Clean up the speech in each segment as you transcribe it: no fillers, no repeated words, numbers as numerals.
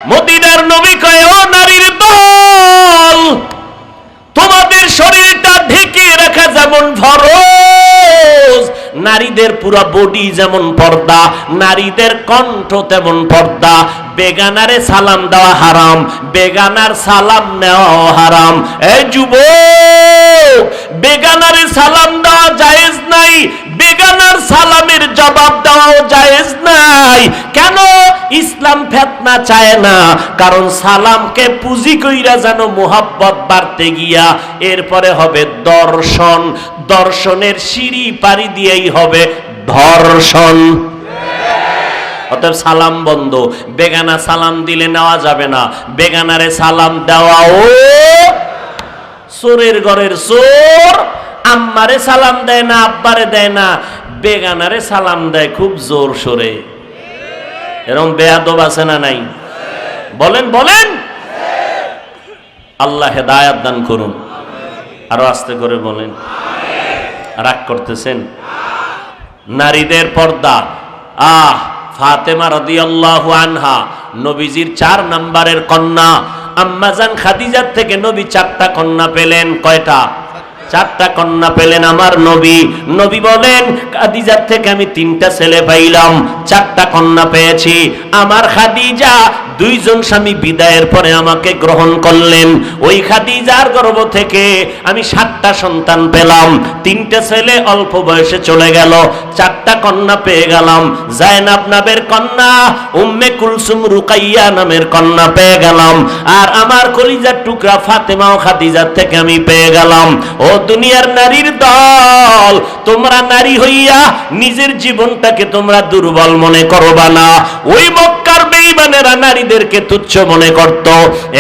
মদিনার নবী কয়, ও নারীর দল, তোমাদের শরীরটা ঢেকে রাখা যেমন ফরজ, নারীদের পুরো বডি যেমন পর্দা, নারীদের কণ্ঠ তেমন পর্দা। বেগানারে সালাম দেওয়া হারাম, বেগানার সালাম নেওয়া হারাম। এই যুবক, বেগানারে সালাম দেওয়া জায়েজ নাই, বেগানার সালামের জবাব দেওয়াও জায়েজ নাই। কেন? ইসলাম ফিতনা চায় না, কারণ সালামকে পুঁজি কইরা যেন মোহাব্বত বাড়তে গিয়া এরপরে হবে দর্শন, দর্শনের সিঁড়ি পাড়ি দিয়েই হবে ধর্ষণ। অতএব সালাম বন্ধ, বেগানা সালাম দিলে নেওয়া যাবে না। বেগানারে সালাম দেওয়াও, চোরের ঘরের চোর আম্মারে সালাম দেয় না, আব্বারে দেয় না, বেগানারে সালাম দেয় খুব জোর সোরে। এরকম বেয়াদব আছে না নাই? বলেন বলেন। আল্লাহ হেদায়াত দান করুন। আরো আস্তে করে বলেন। রাগ করতেছেন? নারীদের পর্দা। ফাতেমা রাদিয়াল্লাহু আনহা নবীজির 4 নম্বরের কন্যা। আম্মাজান খাদিজার থেকে নবী 4টা কন্যা পেলেন। কয়টা? 4টা কন্যা পেলেন আমার নবী। নবী বলেন, খাদিজার থেকে আমি 3টা ছেলে পাইলাম, 4টা কন্যা পেয়েছি। আমার খাদিজা 2 জন স্বামী বিদায়ের পরে আমাকে গ্রহণ করলেন। ওই খাদিজার গর্ভ থেকে আমি 7টা সন্তান পেলাম। 3টে ছেলে অল্প বয়সে চলে গেল, 4টা কন্যা পেয়ে গেলাম। জায়নাব নামের কন্যা, উম্মে কুলসুম রুকাইয়া নামের কন্যা পেয়ে গেলাম। আর আমার কলিজার টুকরা ফাতেমা ও খাদিজার থেকে আমি পেয়ে গেলাম। ও দুনিয়ার নারীর দল, তোমরা নারী হইয়া নিজের জীবনটাকে তোমরা দুর্বল মনে করবা না। ওই মক্কার বেঈমানেরা নারীদেরকে তুচ্ছ মনে করত,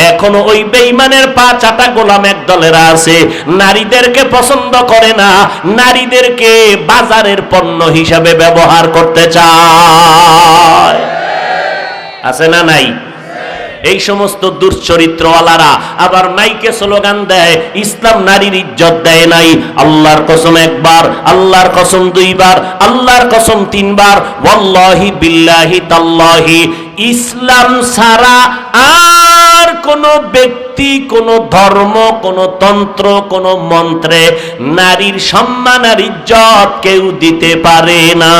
এখনো ওই বেঈমানের পা চাটা গোলাম এক দলেরা আছে, নারীদেরকে পছন্দ করে না, নারীদেরকে বাজারের পণ্য হিসাবে ব্যবহার করতে চায়। আছে না নাই? এই সমস্ত দুশ্চরিত্রওয়ালারা আবার মাইকে স্লোগান দেয়, ইসলাম নারীর ইজ্জত দেয় নাই। আল্লাহর কসম একবার, আল্লাহর কসম 2 বার, আল্লাহর কসম 3 বার, ওয়াল্লাহি বিল্লাহি তাল্লাহি, ইসলাম ছাড়া আর কোন ব্যক্তি, কোন ধর্ম, কোন তন্ত্র, কোন মন্ত্রে নারীর সম্মান আর ইজ্জত কেউ দিতে পারে না।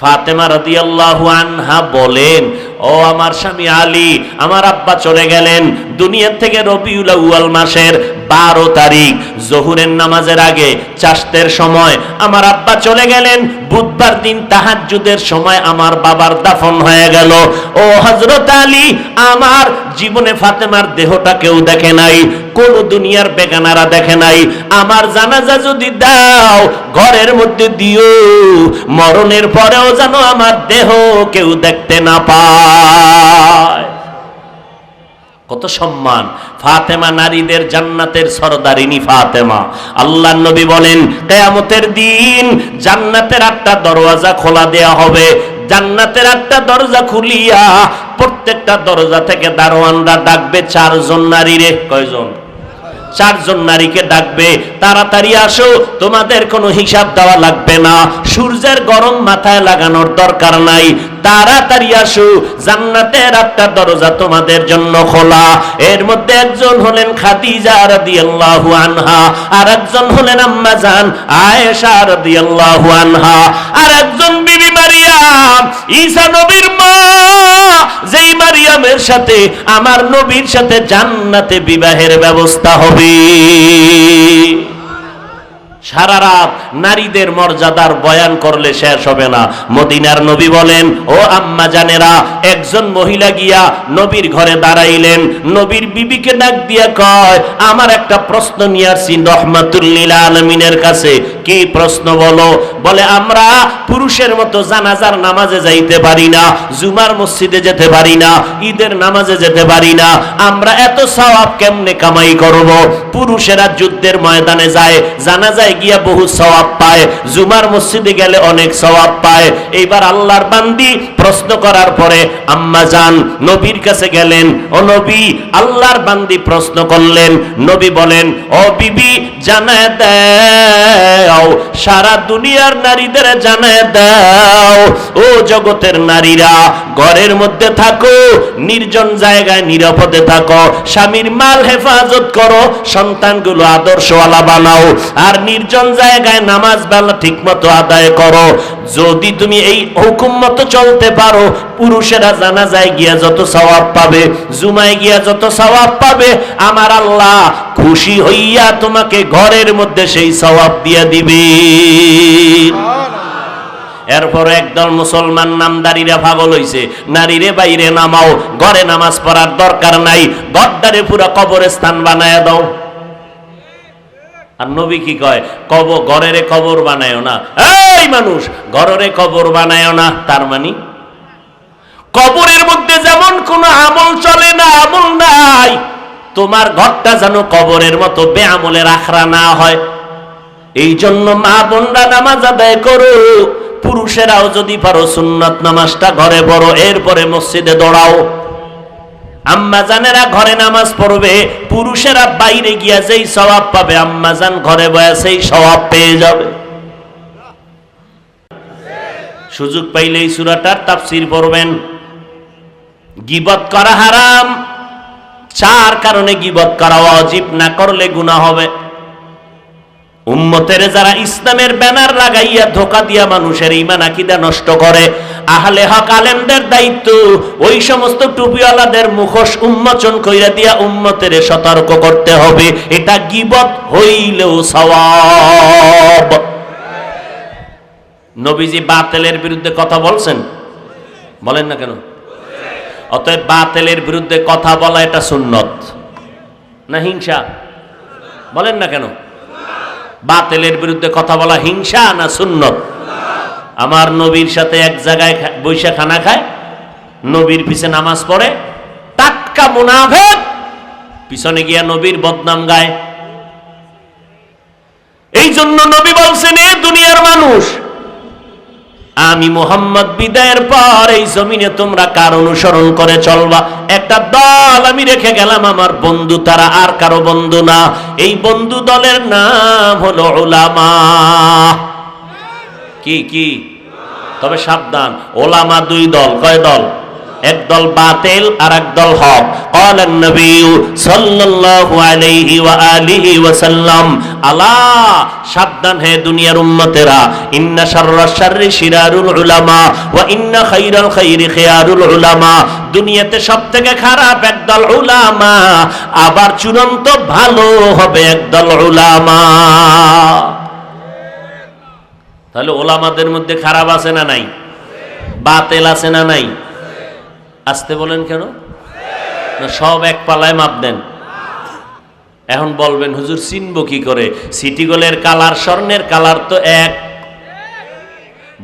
ফাতেমা রাদিয়াল্লাহু আনহা বলেন, ও আমার স্বামী আলী, আমার আব্বা চলে গেলেন দুনিয়া থেকে রবিউল আউয়াল মাসের 12 তারিখ জোহরের নামাজের আগে চাষতের সময় আমার আব্বা চলে গেলেন। বুধবার দিন তাহাজ্জুদের সময় আমার বাবার দাফন হয়ে গেল। ও হযরত আলী, আমার জীবনে ফাতেমার দেহটা কেউ দেখে নাই, কোন দুনিয়ার বেগানারা দেখে নাই। আমার জানাজা যদি দাও ঘরের মধ্যে দিও, মরণের পরেও যেন আমার দেহ কেউ দেখতে না পায়। কত সম্মান! ফাতেমা নারীদের জান্নাতের সরদারিনী ফাতেমা। আল্লাহর নবী বলেন, কিয়ামতের দিন জান্নাতের 8টা দরওয়াজা খোলা দেয়া হবে। জান্নাতের 8টা দরজা খুলিয়া প্রত্যেকটা দরজা থেকে দারোয়ানরা ডাকবে 4 জন নারীরে। কয়জন? 4 জন নারীকে ডাকবে, তাড়াতাড়ি আসো, তোমাদের কোনো হিসাব দেওয়া লাগবে না, সূর্যের গরম মাথায় লাগানোর দরকার নাই, তাড়াতাড়ি আসো, জান্নাতের 8টা দরজা তোমাদের জন্য খোলা। এর মধ্যে একজন হলেন খাদিজা রাদিয়াল্লাহু আনহা, আর একজন হলেন আম্মা জান আয়েশা রাদিয়াল্লাহু আনহা, আর একজন বিবি মারিয়াম, ঈসা নবীর মা, যেই মারিয়ামের সাথে আমার নবীর সাথে জান্নাতে বিবাহের ব্যবস্থা হবে। সারা রাত নারীদের মর্যাদার বয়ান করলে শেষ হবে না। মদিনার নবী বলেন, ও আম্মা জানেরা, একজন মহিলা গিয়া নবীর ঘরে দাঁড়াইলেন। নবীর বিবিকে ডাক দিয়া কয়, আমার একটা প্রশ্ন নিয়ে আসছি রহমাতুল লিল আলামিনের কাছে। কি প্রশ্ন বলো? বলে, আমরা পুরুষের মতো জানাজার নামাজে যাইতে পারি না, জুমার মসজিদে যেতে পারি না, ঈদের নামাজে যেতে পারি না, আমরা এত সওয়াব কেমনে কামাই করব? পুরুষেরা যুদ্ধের ময়দানে যায়, জানাজায় গিয়া বহু সওয়াব পায়, জুমার মসজিদে গেলে অনেক সওয়াব পায়। এইবার আল্লাহর বান্দি প্রশ্ন করার পরে আম্মা জান নবীর কাছে গেলেন। ও নবী, আল্লাহর বান্দি প্রশ্ন করলেন। নবী বলেন, ও বিবি, জানায় দাও, সারা দুনিয়ার নারীদের জানায় দাও, ও জগতের নারীরা, ঘরের মধ্যে থাকো, নির্জন জায়গায় নিরাপদে থাকো, স্বামীর মাল হেফাজত করো, সন্তানগুলো আদর্শওয়ালা বানাও, আর নির্জন জায়গায় নামাজ বেলা ঠিক মতো আদায় করো। যদি তুমি এই হুকুম মতো চলতে পারো, পুরুষেরা জানাজায় গিয়া যত সওয়াব পাবে, জুমায় গিয়া যত সওয়াব পাবে, আমার আল্লাহ খুশি হইয়া তোমাকে ঘরের মধ্যে সেই সওয়াব দিয়া দিবে। এরপর একদল মুসলমান নামদারিরা পাগল হইছে, নারীরে বাইরে নামাও, ঘরে নামাজ পড়ার দরকার নাই, ঘরটারে পুরো কবরস্থান বানায় দাও। আর নবী কি কয়? ঘরের কবর বানায়ও না। এই মানুষ, ঘরের কবর বানায়ও না, তার মানে কবরের মধ্যে যেমন কোন আমল চলে না, আমল নাই, তোমার ঘরটা যেন কবরের মতো বেআমলের আখড়া না হয়। এই জন্য মা বোনরা নামাজ আদায় করো, পুরুষেরাও যদি পারো সুন্নাত নামাজটা ঘরে পড়ো, এরপরে মসজিদে দৌড়াও। আম্মা জানেরা ঘরে নামাজ পড়বে, পুরুষেরা বাইরে গিয়া যেই সওয়াব পাবে, আম্মা জান ঘরে বয়া সেই সওয়াব পেয়ে যাবে। সুযোগ পাইলেই সূরাটার তাফসীর পড়বেন। গীবত করা হারাম, 4 কারণে গীবত করা ওয়াজিব, না করলে গুনাহ হবে। উম্মতের যারা ইসলামের ব্যানার লাগাইয়া ধোঁকা দিয়া মানুষের ঈমান আকীদা নষ্ট করে, আহলে হক আলেমদের দায়িত্ব ওই সমস্ত টুপিওয়ালাদের মুখোশ উন্মোচন কইরা দিয়া উম্মতের সতর্ক করতে হবে, এটা গীবত হইলেও সওয়াব। নবীজি বাতিলের বিরুদ্ধে কথা বলছেন, বলেন না কেন? অতএব বাতিলের বিরুদ্ধে কথা বলা এটা সুন্নত না হিংসা? বলেন না কেন? বাতিলের বিরুদ্ধে কথা বলা হিংসা না সুন্নত? আমার নবীর সাথে এক জায়গায় বৈশা খানা খায়, নবীর পিছে নামাজ পড়ে, টাটকা মুনাফিক পিছনে গিয়া নবীর বদনাম গায়। এই জন্য নবী বলছেন, এ দুনিয়ার মানুষ, আমি মুহাম্মদ বিদায়ের পর এই জমিনে তোমরা কার অনুসরণ করে চলবা? একটা দল আমি রেখে গেলাম, আমার বন্ধু, তারা আর কারো বন্ধু না। এই বন্ধু দলের নাম হলো উলামা। কি? তবে সাবধান, ওলামা 2 দল। কয় দল? এক দল বাতিল আর এক দল হক। ক্বালান নবী সাল্লাল্লাহু আলাইহি ওয়া আলিহি ওয়া সাল্লাম, আলা, সাবধান হে দুনিয়ার উম্মতেরা, ইন্না শাররাশ শাররি শিরারুল উলামা ওয়া ইন্না খায়রাল খায়রি খিয়ারুল উলামা। দুনিয়াতে সবথেকে খারাপ একদল উলামা, আবার চূড়ান্ত ভালো হবে একদল উলামা। তাহলে ওলামাদের মধ্যে খারাপ আছে না নাই? বাতিল আছে না নাই? আসতে বলেন কেন? না সব এক পালায় মাপ দেন? এখন বলবেন, হুজুর চিনবো কি করে? সিটি গোলের কালার স্বর্ণের কালার তো এক।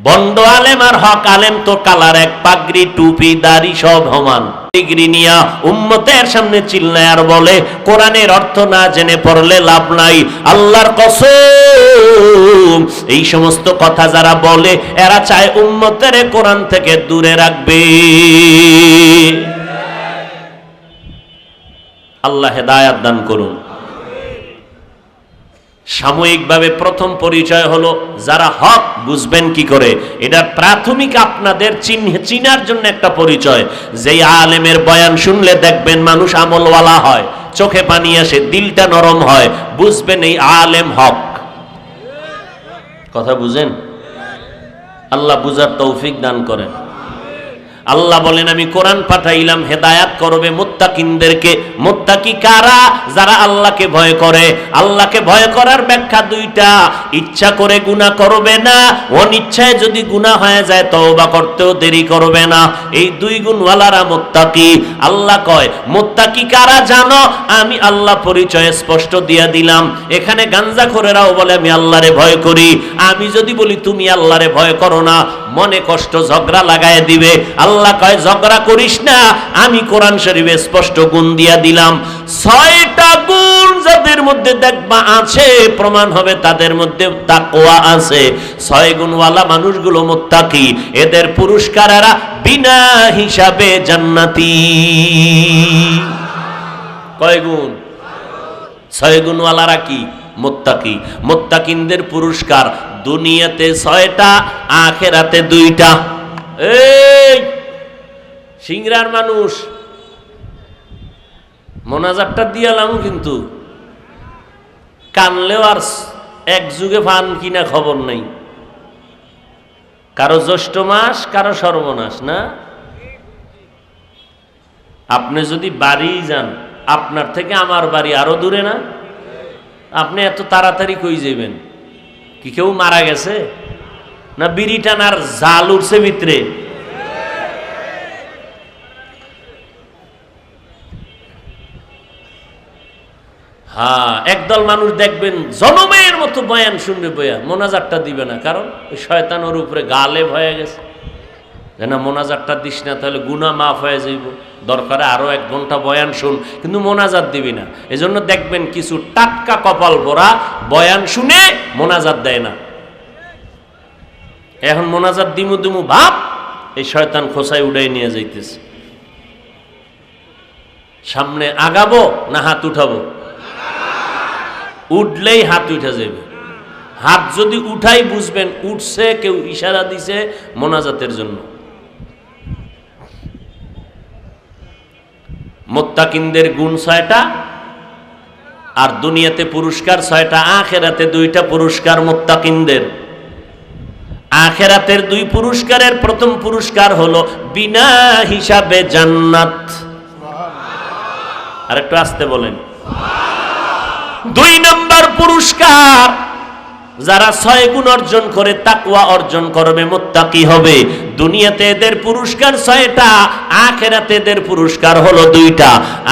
বন্ড আলেম আর হক আলেম তো কালার এক, পাগড়ি টুপি দাড়ি সব সমান। ডিগ্রি নিয়া উম্মতের সামনে চিল্লায় আর বলে কোরআনের অর্থ না জেনে পড়লে লাভ নাই। আল্লাহর কসম, এই সমস্ত কথা যারা বলে এরা চায় উম্মতের কোরআন থেকে দূরে রাখবে। আল্লাহ হেদায়াত দান করুন। সাময়িকভাবে প্রথম পরিচয় হলো, যারা হক বুঝবেন কি করে, এটা প্রাথমিক আপনাদের চিনার জন্য একটা পরিচয়। যেই আলেমের বয়ান শুনলে দেখবেন মানুষ আমলওয়ালা হয়, চোখে পানি আসে, দিলটা নরম হয়, বুঝবেন এই আলেম হক। কথা বুঝেন? আল্লাহ বুঝার তৌফিক দান করেন। আল্লাহ বলেন, আমি কোরআন পাঠাইলাম হেদায়াত করবে মুত্তাকিনদেরকে। মুত্তাকি কারা? যারা আল্লাহকে ভয় করে। আল্লাহকে ভয় করার ব্যাখ্যা 2টা। ইচ্ছা করে গুনাহ করবে না, অনিচ্ছায় যদি গুনাহ হয়ে যায় তওবা করতেও দেরি করবে না। এই 2 গুণওয়ালারা মুত্তাকি। আল্লাহ কয় মুত্তাকি কারা জানো? আমি আল্লাহ পরিচয় স্পষ্ট দিয়ে দিলাম। এখানে গাঞ্জাখোরেরাও বলে আমি আল্লাহরে ভয় করি। আমি যদি বলি তুমি আল্লাহরে ভয় করো না, মনে কষ্ট ঝগড়া লাগায় দিবে। আল্লাহ কয় ঝগড়া করিস না, আমি কোরআন শরীফে স্পষ্ট গুণ দিয়া দিলাম। 6টা গুণ যাদের মধ্যে দেখবা আছে, প্রমাণ হবে তাদের মধ্যে তাকওয়া আছে। 6 গুণওয়ালা মানুষগুলো মুত্তাকি, এদের পুরস্কার এরা বিনা হিসাবে জান্নাতি। কয় গুণ? 6 গুণওয়ালারা কি? মুত্তাকি। মুত্তাকিনদের পুরস্কার দুনিয়াতে 6টা, আখিরাতে 2টা। এই সিংরার মানুষ মোনাজাতটা দিয়ালাম, কিন্তু কানলেও আর এক যুগে ফান কিনা খবর নাই। কারো জ্যৈষ্ঠ মাস, কারো সর্বনাশ। না, আপনি যদি বাড়ি যান, আপনার থেকে আমার বাড়ি আরো দূরে না? আপনি এত তাড়াতাড়ি কই যাবেন? কি কেউ মারা গেছে না বিড়ি টানার জাল উঠছে ভিতরে? হ্যাঁ, একদল মানুষ দেখবেন জনমের মতো বয়ান শুনবে, বয়া মোনাজাতটা দিবে না, কারণ ওই শয়তান ওর উপরে গালেব হয়ে গেছে যে না মোনাজাতটা দিস না, তাহলে গুনাহ মাফ হয়ে যাইব, দরকারে আরো 1 ঘন্টা বয়ান শুন, কিন্তু মোনাজাত দিবি না। এজন্য দেখবেন কিছু টাটকা কপাল ভরা বয়ান শুনে মোনাজাত দেয় না। এখন মোনাজাত দিমু দিমু ভাব, এই শয়তান খোসায় উড়াই নিয়ে যাইতেছে। সামনে আগাবো না হাত উঠাবো? উঠলেই হাত উঠে যাবে। হাত যদি উঠাই বুঝবেন উঠছে, কেউ ইশারা দিছে মোনাজাতের জন্য। মুত্তাকিনদের গুণ 6টা, আর দুনিয়াতে পুরস্কার 6টা, আখিরাতে 2টা পুরস্কার মুত্তাকিনদের। আখিরাতের 2 পুরস্কারের প্রথম পুরস্কার হলো বিনা হিসাবে জান্নাত। আর একটু আস্তে বলেন। 2 নম্বর পুরস্কার, যারা 6 গুণ অর্জন করে তাকওয়া অর্জন করবে, মুত্তাকি হবে, দুনিয়াতে এদের পুরস্কার 6টা, আখিরাতে এদের পুরস্কার হলো 2টা।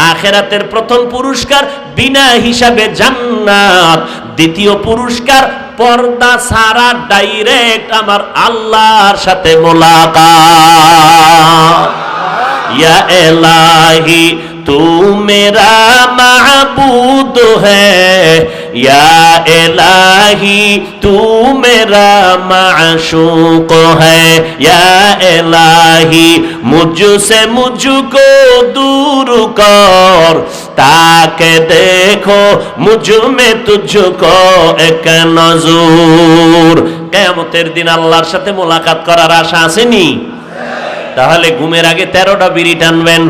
আখিরাতের প্রথম পুরস্কার বিনা হিসাবে জান্নাত, দ্বিতীয় পুরস্কার পর্দা ছাড়া ডাইরেক্ট আমার আল্লাহর সাথে মোলাকাত। ইয়া ইলাহি तू मेरा महबूद है, या इलाही तू मेरा माशूक है, या इलाही मुझसे मुझको दूर कर, ताके देखो मुझ में तुझको एक नजूर। কিয়ামতের দিন আল্লাহর সাথে মোলাকাত করার আশা আসেনি? তাহলে ঘুমের আগে 13টা বিড়ি টানবেন।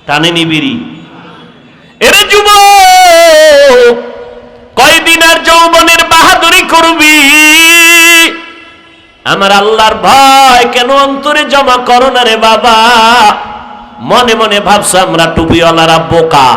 টানেনি বিড়ি? এরে যুবক, কয়দিন আর যৌবনের বাহাদুরি করবি? আমার আল্লাহর ভয় কেন অন্তরে জমা করো না রে বাবা? মনে মনে ভাবছো আমরা টুপিওয়ালারা বোকা,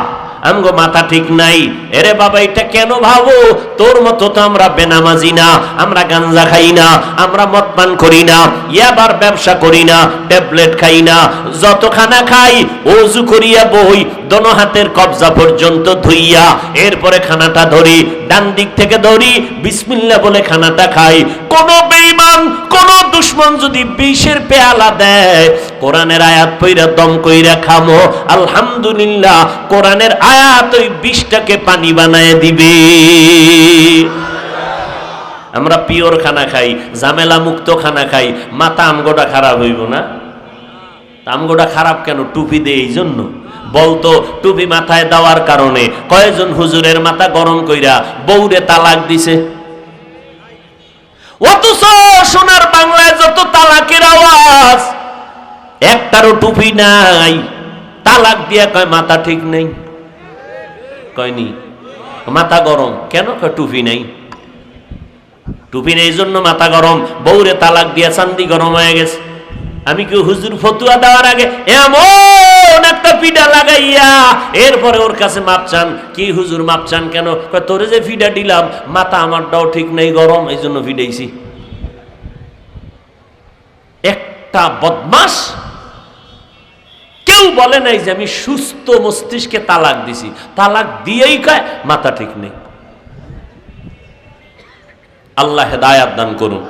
আমগো মাথা ঠিক নাই। এরে বাবা, এটা কেন ভাবো? তোর মতো তো আমরা বেনামাজি না, আমরা গাঞ্জা খাই না, আমরা মদ পান করি না, ইয়াবার ব্যবসা করি না, ট্যাবলেট খাই না। যত খানা খাই ওযু করিয়া বই, দোনো হাতের কবজা পর্যন্ত ধুইয়া এরপরে খানাটা ধরি, ডান দিক থেকে ধরি, বিসমিল্লাহ বলে খানাটা খাই। কোন বেঈমান, কোন দুশমন যদি 20-এর পেয়ালা দেয়, কোরআনের আয়াত পইরা দম কইরা খামো, আলহামদুলিল্লাহ, কোরআনের আয়াত ওই 20টাকে পানি বানায় দিবে। আমরা পিওর খানা খাই, ঝামেলা মুক্ত খানা খাই, মাথা আমগোটা খারাপ হইব না? আমগোটা খারাপ কেন? টুপি দেয় এই জন্য। বলতো টুপি মাথায় দেওয়ার কারণে কয়জন হুজুরের মাথা গরম কইরা বউরে তালাক দিছে। অথচ সোনার বাংলায় যত তালাকের আওয়াজ, একটারও টুপি নাই। তালাক দিয়া কয় মাথা ঠিক নেই। কয়নি মাথা গরম কেন? কয় টুপি নাই। টুপি নেই জন্য মাথা গরম। বউরে তালাক দিয়া চান্দি গরম হয়ে গেছে। আমি কি হুজুর ফতুয়া দেওয়ার আগে এমন একটা পিডা লাগাইয়া এরপরে ওর কাছে মাপ চান? কি হুজুর মাপ চান কেন? তোরে যে ফিডা দিলাম মাথা আমারটাও ঠিক নেই, গরম, এই জন্য ফিডাইছি। একটা বদমাস কেউ বলে নাই যে আমি সুস্থ মস্তিষ্কে তালাক দিছি। তালাক দিয়েই কয় মাথা ঠিক নেই। আল্লাহ হেদায়াত দান করুন।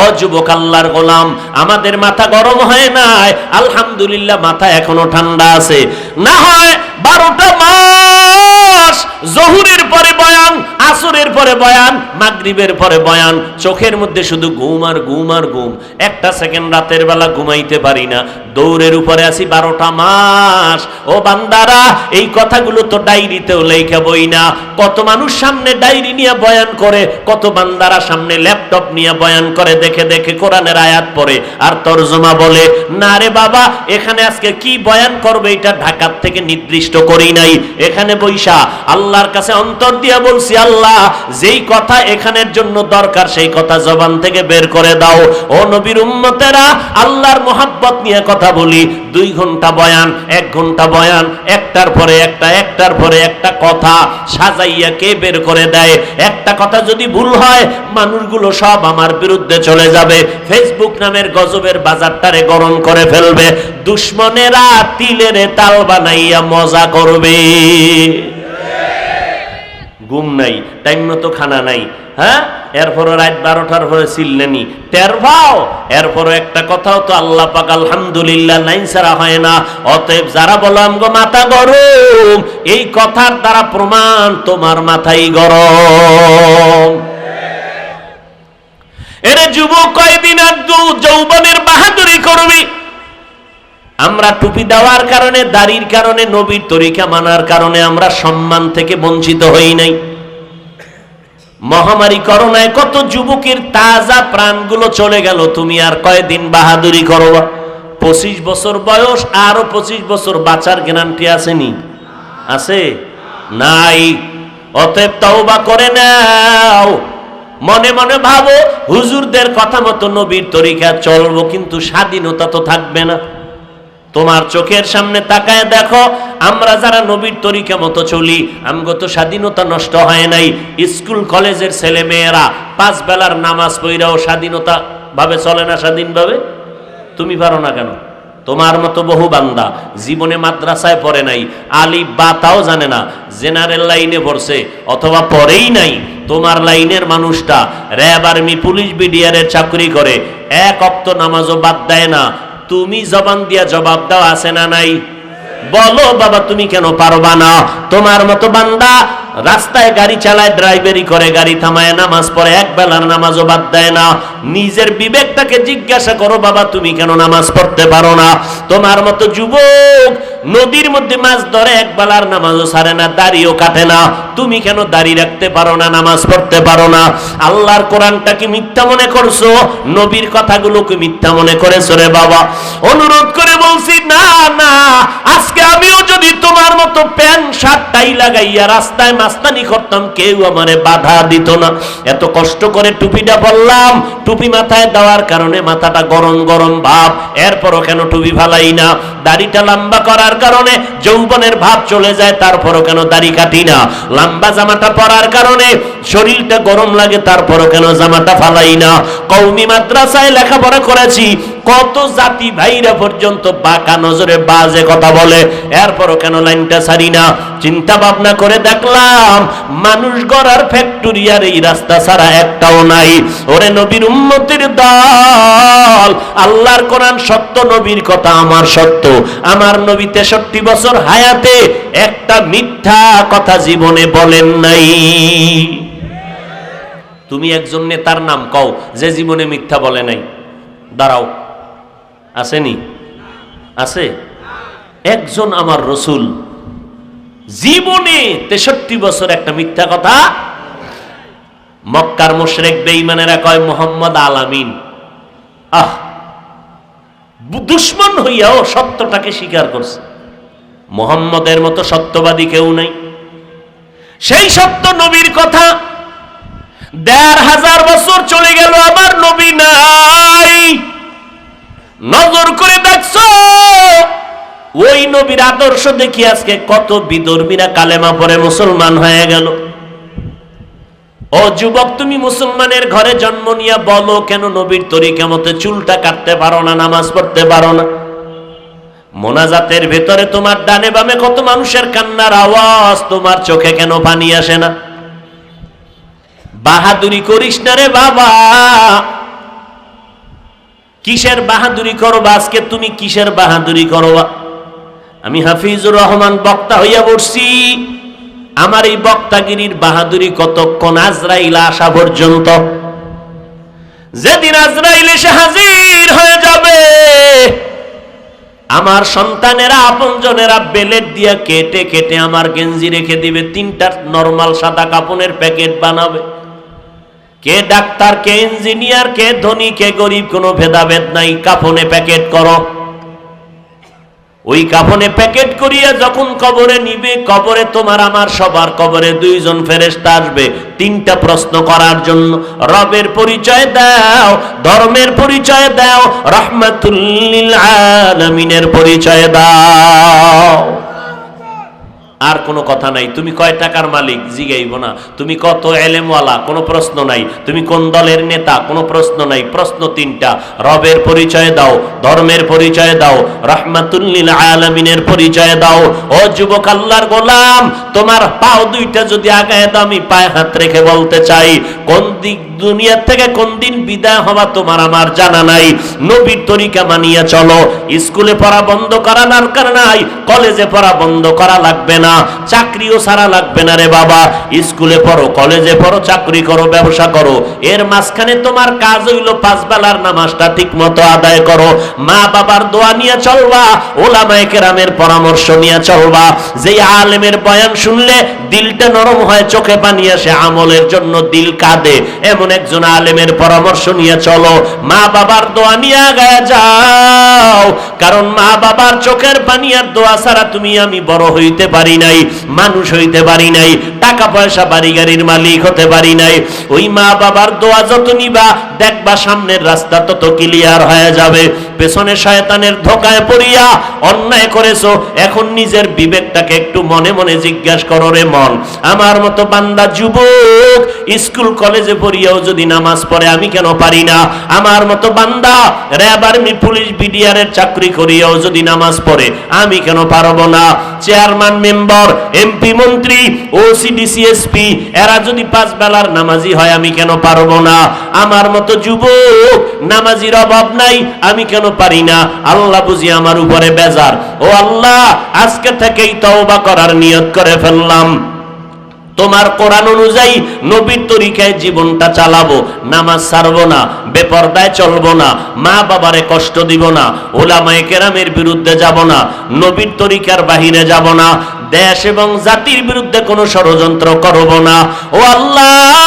ও যুবক, আল্লাহর গোলাম, আমাদের মাথা গরম হয় নাই, আলহামদুলিল্লাহ, মাথা এখনো ঠান্ডা আছে। না হয় 12টা মাস জহুরের পরে বয়ান, আসরের পরে বয়ান, মাগরিবের পরে বয়ান, চোখের মধ্যে শুধু ঘুম আর ঘুম আর ঘুম। একটা সেকেন্ড রাতের বেলা ঘুমাইতে পারি না, দৌড়ের উপরে আছি 12টা মাস। ও বান্দারা, এই কথাগুলো তো ডায়েরিতেও লেখা বই না। কত মানুষ সামনে ডায়েরি নিয়ে বয়ান করে, কত বান্দারা সামনে ল্যাপটপ নিয়ে বয়ান করে, দেখে দেখে কোরআনের আয়াত পড়ে আর তরজমা বলে। না রে বাবা, এখানে আজকে কি বয়ান করবে এটা ঢাকার থেকে নির্দিষ্ট করি নাই। এখানে বৈশা আল্লাহর কাছে অন্তর দিয়ে বলছি, আল্লাহ যেই কথা এখানের জন্য দরকার সেই কথা জবান থেকে বের করে দাও। ও নবীর উম্মতেরা, আল্লাহর মোহাব্বত নিয়ে কথা বলি। 2 ঘন্টা বয়ান, 1 ঘন্টা বয়ান, একটার পরে একটা, একটার পরে একটা কথা সাজাইয়া কে বের করে দেয়? একটা কথা যদি ভুল হয়, মানুষগুলো সব আমার বিরুদ্ধে চলে যাবে। ফেসবুক নামের গজবের বাজারটারে গরম করে ফেলবে। দুশ্মনেরা তিলের তাল বানাইয়া মজা করবে। ঘুম নাই, টাইম মতো খানা নাই, হ্যাঁ, এরপর রাত 12টার পরে চিল্লেনি টের পাও। এরপর একটা কথাও তো আল্লাহ পাক আলহামদুলিল্লাহ নাই ছাড়া হয় না। অতএব যারা বলো আমগো মাথা গরম, এই কথার দ্বারা প্রমাণ তোমার মাথাই গরম। এরে যুবক, কয়দিন আর যৌবনের বাহাদুরি করবি? আমরা টুপি দেওয়ার কারণে, দাড়ির কারণে, নবীর তরিকা মানার কারণে আমরা সম্মান থেকে বঞ্চিত হই নাই। মহামারী করোনায় কত যুবকের তাজা প্রাণগুলো চলে গেল। তুমি আর কয়দিন বাহাদুরি করবা? 25 বছর বয়স, আরো 25 বছর বাঁচার গ্যারান্টি আসেনি? আছে? নাই। অতএব তওবা করে নাও। মনে মনে ভাবো, হুজুরদের কথা মতো নবীর তরিকা চলবো, কিন্তু স্বাধীনতা তো থাকবে না। তোমার চোখের সামনে তাকায় দেখো, আমরা যারা নবীর তরিকা মতো চলি, আমগো তো স্বাধীনতা নষ্ট হয় নাই। স্কুল কলেজের ছেলে মেয়েরা 5 বেলার নামাজ পড়াও স্বাধীনতা ভাবে চলে না। স্বাধীনভাবে তুমি পারো না কেন? তোমার মতো বহু বান্দা জীবনে মাদ্রাসায় পড়ে নাই, আলিফ বা তাও জানে না, জেনারেল লাইনে পড়ছে অথবা পড়েই নাই। তোমার লাইনের মানুষটা র্যাব, আর্মি, পুলিশ, বিডিআরের চাকরি করে, 1 ওয়াক্ত নামাজও বাদ দেয় না। তুমি জবান দিয়া জবাব দাও, আছে না নাই? বলো বাবা, তুমি কেন পারবা না? তোমার মতো বান্দা রাস্তায় গাড়ি চালায়, ড্রাইভারি করে, গাড়ি থামায়, নামাজ পড়ে, 1 বেলার নামাজও বাদ দেয় না। নিজের বিবেকটাকে জিজ্ঞাসা করো, বাবা তুমি কেন নামাজ পড়তে পারো না? তোমার মতো যুবক নদীর মধ্যে মাছ ধরে, 1 বেলার নামাজও ছাড়ে না, দাড়িও কাটে না। তুমি কেন দাড়ি রাখতে পারো না, নামাজ পড়তে পারো না? আল্লাহর কোরআনটা কি মিথ্যা মনে করছো? নবীর কথাগুলো কি মিথ্যা মনে করেছো রে বাবা? অনুরোধ করে বলছি, না না, আজকে আমিও যদি তোমার মতো প্যান্ট শার্ট টাই লাগাইয়া রাস্তায় মাস্তানি করতাম, কেউ আমারে বাধা দিত না। এত কষ্ট করে টুপিটা পরলাম, টুপি মাথায় দেওয়ার কারণে মাথাটা গরম গরম ভাব, এরপরও কেন টুপি ফালাই না? দাড়িটা লম্বা করার কারণে যৌবনের ভাব চলে যায়, তারপরও কেন দাড়ি কাটি না? লম্বা জামাটা পরার কারণে শরীরটা গরম লাগে, তারপরও কেন জামাটা ফালাই না? কওমি মাদ্রাসায় লেখাপড়া করেছি, কত জাতি ভাইরা পর্যন্ত বাঁকা নজরে বাজে কথা বলে, এরপরও কেন লাইনটা ছাড়ি না? চিন্তা ভাবনা করে দেখলাম, মানুষ গড়ার ফ্যাক্টরি আর এই রাস্তা ছাড়া একটাও নাই। ওরে নবীর উম্মতের দল, আল্লাহর কোরআন সত্য, নবীর কথা আমার সত্য। আমার নবী 63 বছর হায়াতে একটা মিথ্যা কথা জীবনে বলেন নাই। তুমি একজন নেতার নাম কও যে জীবনে মিথ্যা বলে নাই? দাঁড়াও, আসেনি? আছে? একজন আমার রসুল জীবনে 63 বছর একটা মিথ্যা কথা। মক্কার মুশরিক বেঈমানেরা কয় মোহাম্মদ আলামিন। আহ, দুশ্মন হইয়াও সত্যটাকে স্বীকার করছে। মোহাম্মদের মতো সত্যবাদী কেউ নাই। সেই সত্য নবীর কথা 1500 বছর চলে গেল, আমার নবী নাই। নজর করে দেখছো, ওই নবীর আদর্শ দেখি আজকে কত বিধর্মীরা কালেমা পড়ে মুসলমান হয়ে গেল। ও যুবক, তুমি মুসলমানের ঘরে জন্ম নিয়ে বলো, কেন নবীর তরিকা মতে চুলটা কাটতে পারো না, নামাজ পড়তে পারো না? মোনাজাতের ভেতরে তোমার ডানে বামে কত মানুষের কান্নার আওয়াজ, তোমার চোখে কেন পানি আসে না? বাহাদুরি করিস না রে বাবা। কিসের বাহাদুরি করবা আজকে তুমি? কিসের বাহাদুরি করবা? আমি হাফিজুর রহমান বক্তা হইয়া বসছি, আমার এই বক্তাগিরির বাহাদুরি কতক্ষণ? আজরাইল আসা পর্যন্ত। যেদিন আজরাইল এসে হাজির হয়ে যাবে, আমার সন্তানেরা আপনজনেরা বেলেট দিয়া কেটে কেটে আমার গেঞ্জি রেখে দিবে, 3টা নরমাল সাদা কাপড়ের প্যাকেট বানাবে। কে ডাক্তার, কে ইঞ্জিনিয়ার, কে ধনী, কে গরিব, কোনো ভেদাভেদ নাই, কাফনে প্যাকেট করো। ওই কাফনে প্যাকেট করিয়া যখন কবরে নিবে, কবরে তোমার আমার সবার কবরে 2 জন ফেরেশতা আসবে 3টা প্রশ্ন করার জন্য। রবের পরিচয় দাও, ধর্মের পরিচয় দাও, রাহমাতুল লিল আলামিনের পরিচয় দাও। আর কোনো কথা নাই। তুমি কয় টাকার মালিক জিগাইব না, তুমি কত এলেমওয়ালা কোনো প্রশ্ন নাই, তুমি কোন দলের নেতা কোনো প্রশ্ন নাই। প্রশ্ন 3টা, রবের পরিচয় দাও, ধর্মের পরিচয় দাও, রাহমাতুল লিল আলামিনের পরিচয় দাও। ও যুবক আল্লাহর গোলাম, তোমার পাও 2টা যদি আগায় দাও, আমি পায়ে হাত রেখে বলতে চাই, কোন দিক দুনিয়া থেকে কোন দিন বিদায় হওয়া তোমার আমার জানা নাই। নবীর তরিকা মানিয়া চলো। স্কুলে পড়া বন্ধ করা দরকার নাই, কলেজে পড়া বন্ধ করা লাগবে না, চাকরিও সারা লাগবে না রে বাবা। স্কুলে পড়ো, কলেজে পড়ো, চাকরি করো, ব্যবসা করো, এর মাঝখানে তোমার কাজ হইল 5 বেলার নামাজটা ঠিক মতো আদায় করো। মা বাবার দোয়া নিয়ে চলবা, ওলামায়ে কেরামের পরামর্শ নিয়ে চলবা। যেই আলেমের বয়ান শুনলে দিলটা নরম হয়, চোখে পানি আসে, আমলের জন্য দিল কাঁদে, এমন একজন আলেমের পরামর্শ নিয়ে চলো। মা বাবার দোয়া নিয়ে আগায় যাও, কারণ মা বাবার চোখের পানি আর দোয়া ছাড়া তুমি আমি বড় হইতে পারি নাই, মানুষ হইতে পারি নাই, টাকা পয়সা বাড়ি গাড়ির মালিক হতে পারি নাই। ওই মা বাবার দোয়া যত নিবা, দেখবা সামনের রাস্তা তত ক্লিয়ার হয়ে যাবে। পেছনে শয়তানের ধোকায় পড়িয়া অন্যায় করেছো, এখন নিজের বিবেকটাকে একটু মনে মনে জিজ্ঞাসা করো রে মন। আমার মতো বান্দা যুবক স্কুল কলেজে পড়িয়াও যদি নামাজ পড়ে, আমি কেন পারি না? আমার মতো বান্দা র্যাব আর্মি পুলিশ বিডিআরের চাকরি করিয়াও যদি নামাজ পড়ে, আমি কেন পারবো না? চেয়ারম্যান, মেম্বার, এমপি, মন্ত্রী, ওসিডিসি, এসপি, এরা যদি 5 বেলার নামাজি হয়, আমি কেন পারবো না? আমার মতো যুবক নামাজির অভাব নাই, আমি কেন পারি না? আল্লাহ বুঝি আমার উপরে বেজার। ও আল্লাহ, আজকে থেকেই তওবা করার নিয়ত করে ফেললাম, তোমার কোরআন অনুযায়ী নবীর তরিকায় জীবনটা চালাবো, নামাজ ছাড়বো না, বেপরদায় চলবো না, মা বাবারে কষ্ট দিব না, ওলামায়ে কেরামের বিরুদ্ধে যাব না, নবীর তরিকার বাহিরে যাব না, দেশ এবং জাতির বিরুদ্ধে কোনো ষড়যন্ত্র করব না। ও আল্লাহ,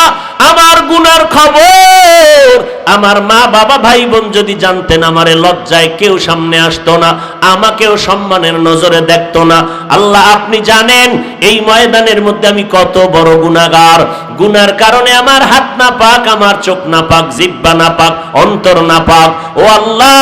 আমার গুনার খবর আমার মা বাবা ভাই বোন যদি জানতেন, আমারে লজ্জায় কেউ সামনে আসতো না, আমাকেও সম্মানের নজরে দেখতো না। আল্লাহ আপনি জানেন এই ময়দানের মধ্যে আমি কত বড় গুনাহগার। গুনার কারণে আমার হাত না পাক, আমার চোখ না পাক, জিহ্বা না পাক, অন্তর না পাক। ও আল্লাহ,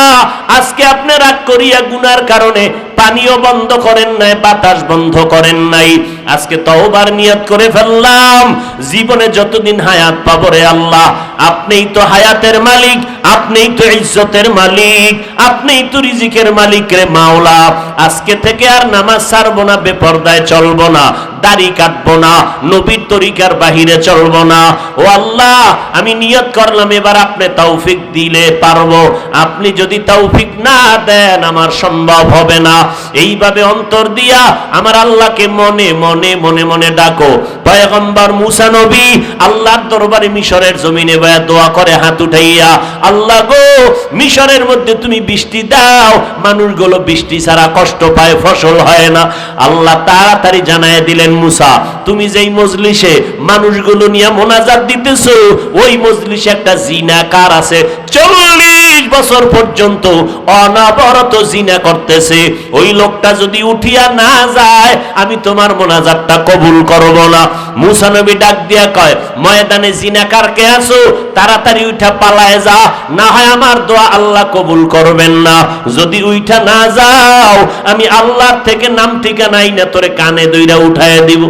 আজকে আপনি রাগ করিয়া গুনার কারণে পানিও বন্ধ করেন নাই, বাতাস বন্ধ করেন নাই। আজকে তওবার নিয়ত করে ফেললাম, জীবনে যতদিন হায়াত পাবো রে আল্লাহ, আপনিই তো হায়াতের মালিক, আপনিই তো ইজ্জতের মালিক, আপনিই তো রিজিকের মালিক রে মাওলা। আজকে থেকে আর নামাজ ছাড়বো না, বেপরদায় চলবো না, দাড়ি কাটবো না, নবীর তরিকার বাহিরে চলবো না। ও আল্লাহ, আমি নিয়ত করলাম এবার আপনি তৌফিক দিলে পারবো, আপনি যদি তৌফিক না দেন আমার সম্ভব হবে না। এইভাবে অন্তর দিয়া আমার আল্লাহকে মনে মনে মনে মনে ডাকো। পয়গম্বর মুসা নবী আল্লাহর দরবারে মিশরের জমিনে বয়া দোয়া করে হাত উঠাইয়া, আল্লাহ গো, মিশরের মধ্যে তুমি বৃষ্টি দাও, মানুষগুলো বৃষ্টি ছাড়া কষ্ট পায়, ফসল হয় না। আল্লাহ তাড়াতাড়ি জানায় দিলেন, মুসা তুমি যেই মজলিসে মানুষগুলো নিয়ে মোনাজাত দিতেছো, ওই মজলিসে একটা জিনাকার আছে, 40 বছর পর্যন্ত অনবরত জিনা করতেছে। ওই লোকটা যদি উঠিয়া না যায়, আমি তোমার মোনাজাতটা কবুল করব না। মুসা নবী ডাক দিয়া কয়, ময়দানে জিনাকার কে আছো, তাড়াতাড়ি উঠা পালায় যা, না হয় আমার দোয়া আল্লাহ কবুল করবেন না। যদি উঠা না যাও, আমি আল্লাহর থেকে নাম ঠিকানা নাই না তোরে কানে দইরা উঠায় দিব।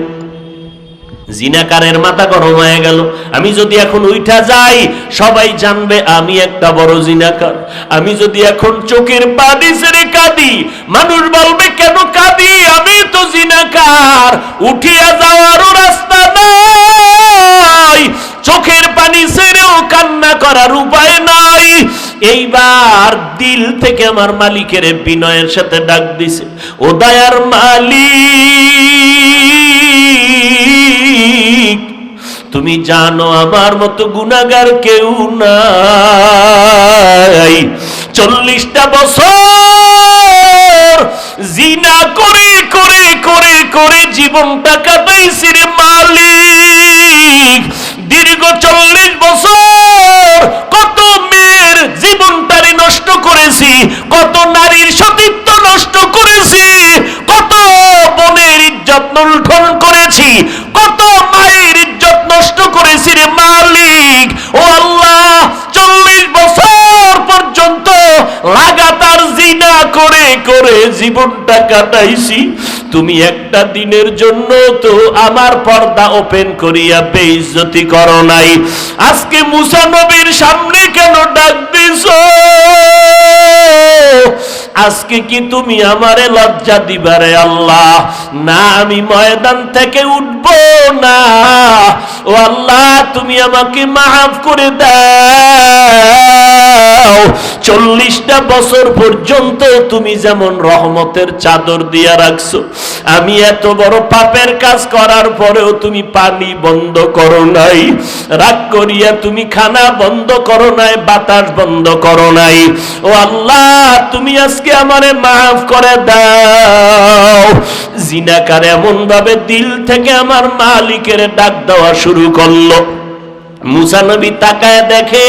জিনাকারের মাথা গরম হয়ে গেল, আমি যদি এখন উঠা যাই, সবাই জানবে আমি একটা বড় জিনাকার। আমি যদি এখন চোখের পানি ছেড়ে কাঁদি, মানুষ বলবে কেন কাঁদি, আমি তো জিনাকার। উঠিয়া যাওয়ারও রাস্তা নাই, চোখের পানি ছেড়েও কান্না করার উপায় নাই। এইবার দিল থেকে আমার মালিকের বিনয়ের সাথে ডাক দিছে, ও দয়ার মালিক, তুমি জানো আমার মতো গুনাহগার কেউ নাই। 40টা বছর জিনা করে করে করে করে জীবনটা কাটাইছি রে মালিক। দীর্ঘ 40 বছর কত মেয়ের জীবনটারে নষ্ট করেছি, কত নারীর সতীত্ব নষ্ট করেছি, কত বোনের ইজ্জত লুণ্ঠন করেছি, কত মায়ের ইজ্জত নষ্ট করেছি রে মালিক। ও আল্লাহ, 40 বছর পর্যন্ত লাগাতার জিনা করে করে জীবনটা কাটাইছি। তুমি একটা দিনের জন্য তো আমার পর্দা ওপেন করিয়া বেইজ্জতি করো নাই। আজকে মুসা নবীর সামনে কেন ডাক দিছো? আজকে কি তুমি আমারে লজ্জা দিবারে আল্লাহ? না, আমি ময়দান থেকে উঠব না। ও আল্লাহ, তুমি আমাকে মাফ করে দাও। 40টা বছর পর্যন্ত তুমি যেমন রহমতের চাদর দিয়া রাখছো, আমি এত বড় পাপের কাজ করার পরেও তুমি পানি বন্ধ করো নাই, রাগ করিয়া তুমি খানা বন্ধ করো নাই, বাতাস বন্ধ করো নাই। ও আল্লাহ, তুমি আজকে আমারে মাফ করে দাও। জিনাকার এমন ভাবে দিল থেকে আমার মালিকের ডাক দেওয়া শুরু করলো। মুসা নবী তাকায় দেখে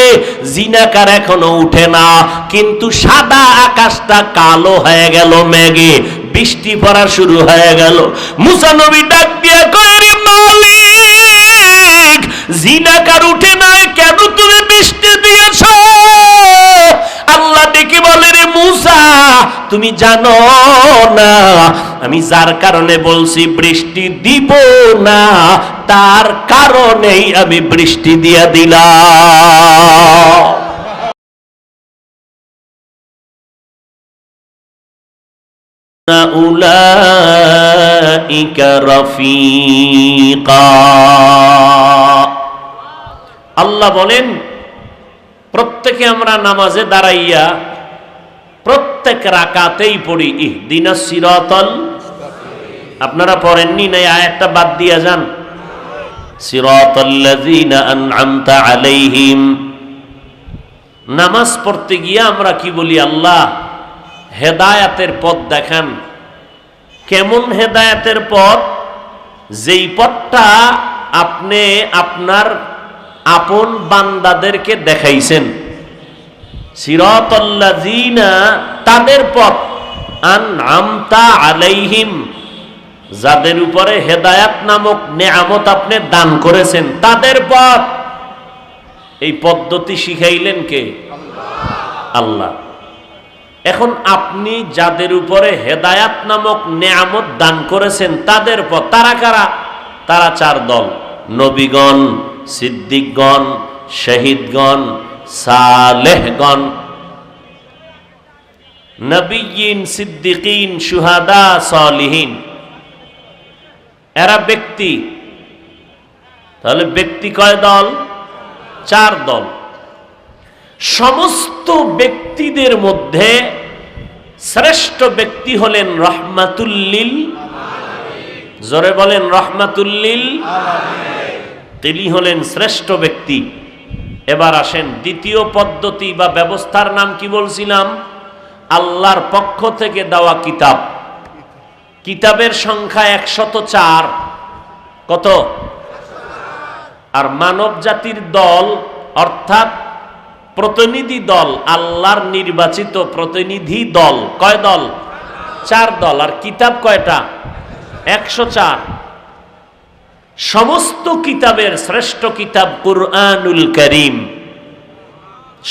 জিনাকার এখনো উঠে না, কিন্তু সাদা আকাশটা কালো হয়ে গেল মেঘে, বৃষ্টি পড়া শুরু হয়ে গেল। মুসা নবী ডাক দিয়া কয়, রে মালিক, জিনাকার উঠে নাই কেন, তুমি বৃষ্টি দিয়েছ? আল্লাহ ডেকে বলে, রে মুসা, তুমি জানো না আমি যার কারণে বলছি বৃষ্টি দিব না, তার কারণেই আমি বৃষ্টি দিয়া দিলাম। উলাইকা রাফিকা। আল্লাহ বলেন, প্রত্যেকে আমরা নামাজে দাঁড়াইয়া প্রত্যেক রাকাতেই পড়ি ইহদিনাস সিরাতাল। আপনারা পড়েননি না? আয়াতটা বাদ দিয়া যান। সিরাতাল্লাযীনা আন'আমতা আলাইহিম। নামাজ পড়তে গিয়ে আমরা কি বলি? আল্লাহ, হেদায়াতের পথ দেখান। কেমন হেদায়াতের পথ? যেই পথটা আপনি আপনার আপন বান্দাদেরকে দেখাইছেন। সিরাতাল্লাযীনা, তাদের পথ, আন'আমতা আলাইহিম, যাদের উপরে হেদায়াত নামক নেয়ামত আপনি দান করেছেন, তাদের পথ। এই পদ্ধতি শিখাইলেন কে? আল্লাহ। এখন আপনি যাদের উপরে হেদায়াত নামক নেয়ামত দান করেছেন তাদের পথ, তারা কারা? তারা 4 দল: নবীগণ, সিদ্দিকগণ, শহীদগণ, সালেহগণ। নবীন, সিদ্দিকিন, শুহাদা, সালিহিন, এরা ব্যক্তি। তাহলে ব্যক্তি কয় দল? 4 দল। সমস্ত ব্যক্তিদের মধ্যে শ্রেষ্ঠ ব্যক্তি হলেন রাহমাতুল লিল আলামিন। জোরে বলেন, রাহমাতুল লিল আলামিন। তিনি হলেন শ্রেষ্ঠ ব্যক্তি। এবার আসেন, দ্বিতীয় পদ্ধতি বা ব্যবস্থার নাম কি বলছিলাম? আল্লাহর পক্ষ থেকে দেওয়া কিতাব। কিতাবের সংখ্যা 104। কত? আর মানব জাতির দল, অর্থাৎ প্রতিনিধি দল, আল্লাহর নির্বাচিত প্রতিনিধি দল কয় দল? 4 দল। আর কিতাব কয়টা? 104। সমস্ত কিতাবের শ্রেষ্ঠ কিতাব কুরআনুল কারীম।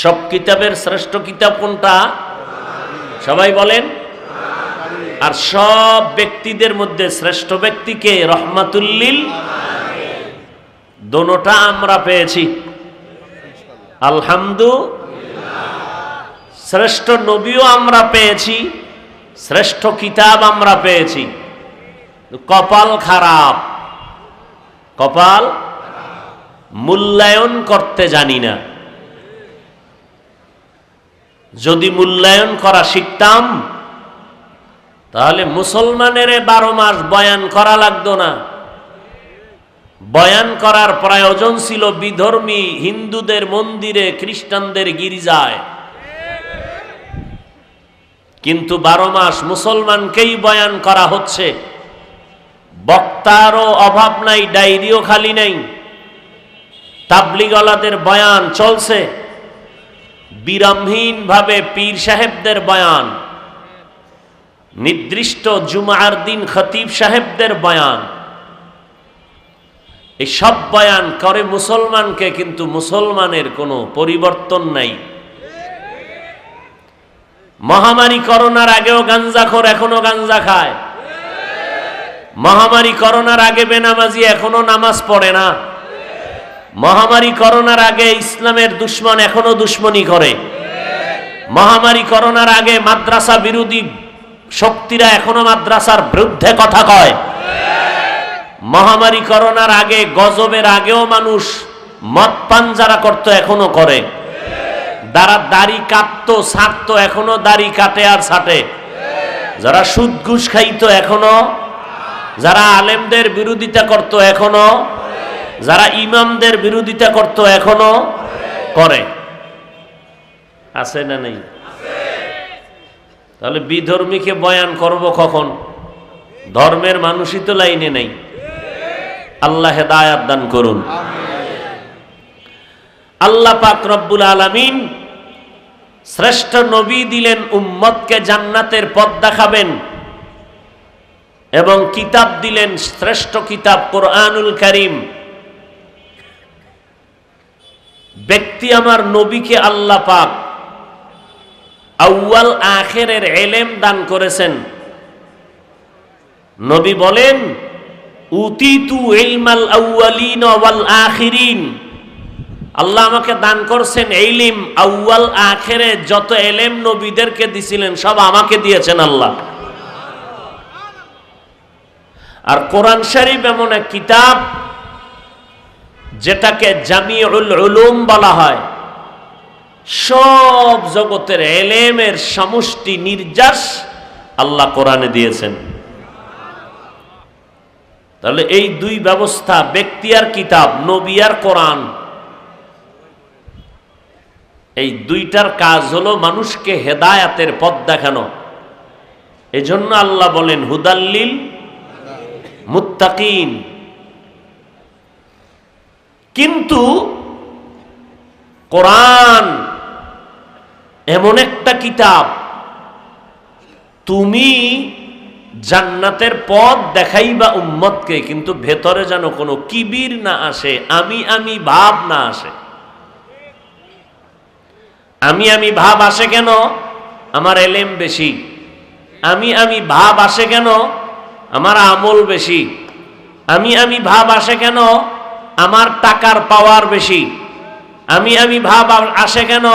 সব কিতাবের শ্রেষ্ঠ কিতাব কোনটা? সবাই বলেন। আর সব ব্যক্তিদের মধ্যে শ্রেষ্ঠ ব্যক্তিকে? রহমাতুল লিল আলামিন। দোনোটা আমরা পেয়েছি, আলহামদুলিল্লাহ। শ্রেষ্ঠ নবীও আমরা পেয়েছি, শ্রেষ্ঠ কিতাব আমরা পেয়েছি। কপাল খারাপ, কপাল মূল্যায়ন করতে জানি না। যদি মূল্যায়ন করা শিখতাম তাহলে মুসলমানের 12 মাস বয়ান করা লাগতো না। বয়ান করার প্রয়োজন ছিল বিধর্মী হিন্দুদের মন্দিরে, খ্রিস্টানদের গির্জায়। কিন্তু 12 মাস মুসলমানকেই বয়ান করা হচ্ছে। বক্তারও অভাব নাই, ডায়েরিও খালি নাই। তাবলিগওয়ালাদের বয়ান চলছে, বিরামহীন ভাবে পীর সাহেবদের বয়ান, নির্দিষ্ট জুমার দিন খতিব সাহেবদের বয়ান, এই সব বয়ান করে মুসলমানকে, কিন্তু মুসলমানের কোনো পরিবর্তন নাই। মহামারী করোনার আগেও গাঞ্জাখোর এখনো গাঞ্জা খায়। মহামারী করোনার আগে বেনামাজি এখনো নামাজ পড়ে না। মহামারী করোনার আগে ইসলামের দুশ্মন এখনো দুশ্মনী করে। মহামারী করোনার আগে মাদ্রাসা বিরোধী শক্তিরা এখনো মাদ্রাসার বিরুদ্ধে কথা কয়। মহামারী করোনার আগে, গজবের আগেও মানুষ মদ পান যারা করতো এখনো করে। যারা দাড়ি কাটতো ছাড়তো এখনো দাড়ি কাটে আর ছাটে। যারা সুদ ঘুষ খাইতো এখনো, যারা আলেমদের বিরোধিতা করত এখনো, যারা ইমামদের বিরোধিতা করত এখনো করে। আছে না নেই? তাহলে বিধর্মীকে বয়ান করব কখন? ধর্মের মানুষই তো লাইনে নেই। আল্লাহ হেদায়াত দান করুন। আল্লাহ পাক রব্বুল আলামিন শ্রেষ্ঠ নবী দিলেন, উম্মতকে জান্নাতের পথ দেখাবেন, এবং কিতাব দিলেন, শ্রেষ্ঠ কিতাব কোরআনুল কারীম। ব্যক্তি আমার নবীকে আল্লাহ পাক আউয়াল আখিরের ইলম দান করেছেন। নবী বলেন, উতিতু ইলমাল আউয়ালিন ওয়াল আখিরিন। আল্লাহ আমাকে দান করছেন ইলম আউয়াল আখিরে, যত ইলম নবীদেরকে দিছিলেন সব আমাকে দিয়েছেন আল্লাহ। আর কোরআন শরীফ এমন এক কিতাব যেটাকে জামিউল উলুম বলা হয়। সব জগতের ইলমের সমষ্টি নির্যাস আল্লাহ কোরআনে দিয়েছেন। তাহলে এই দুই ব্যবস্থা, ব্যক্তি আর কিতাব, নবী আর কোরআন, এই দুইটার কাজ হলো মানুষকে হেদায়াতের পথ দেখানো। এজন্য আল্লাহ বলেন হুদাল্লিল মুত্তাকিন। কিন্তু কোরআন এমন একটা কিতাব, তুমি জান্নাতের পথ দেখাইবা উম্মতকে, কিন্তু ভেতরে যেন কোনো কিবির না আসে, আমি ভাব না আসে। আমি ভাব আসে কেন? আমার এলেম বেশি। আমি ভাব আসে কেন? আমার আমল বেশি। আমি ভাব আসে কেন? আমার টাকার পাওয়ার বেশি। আমি ভাব আসে কেন?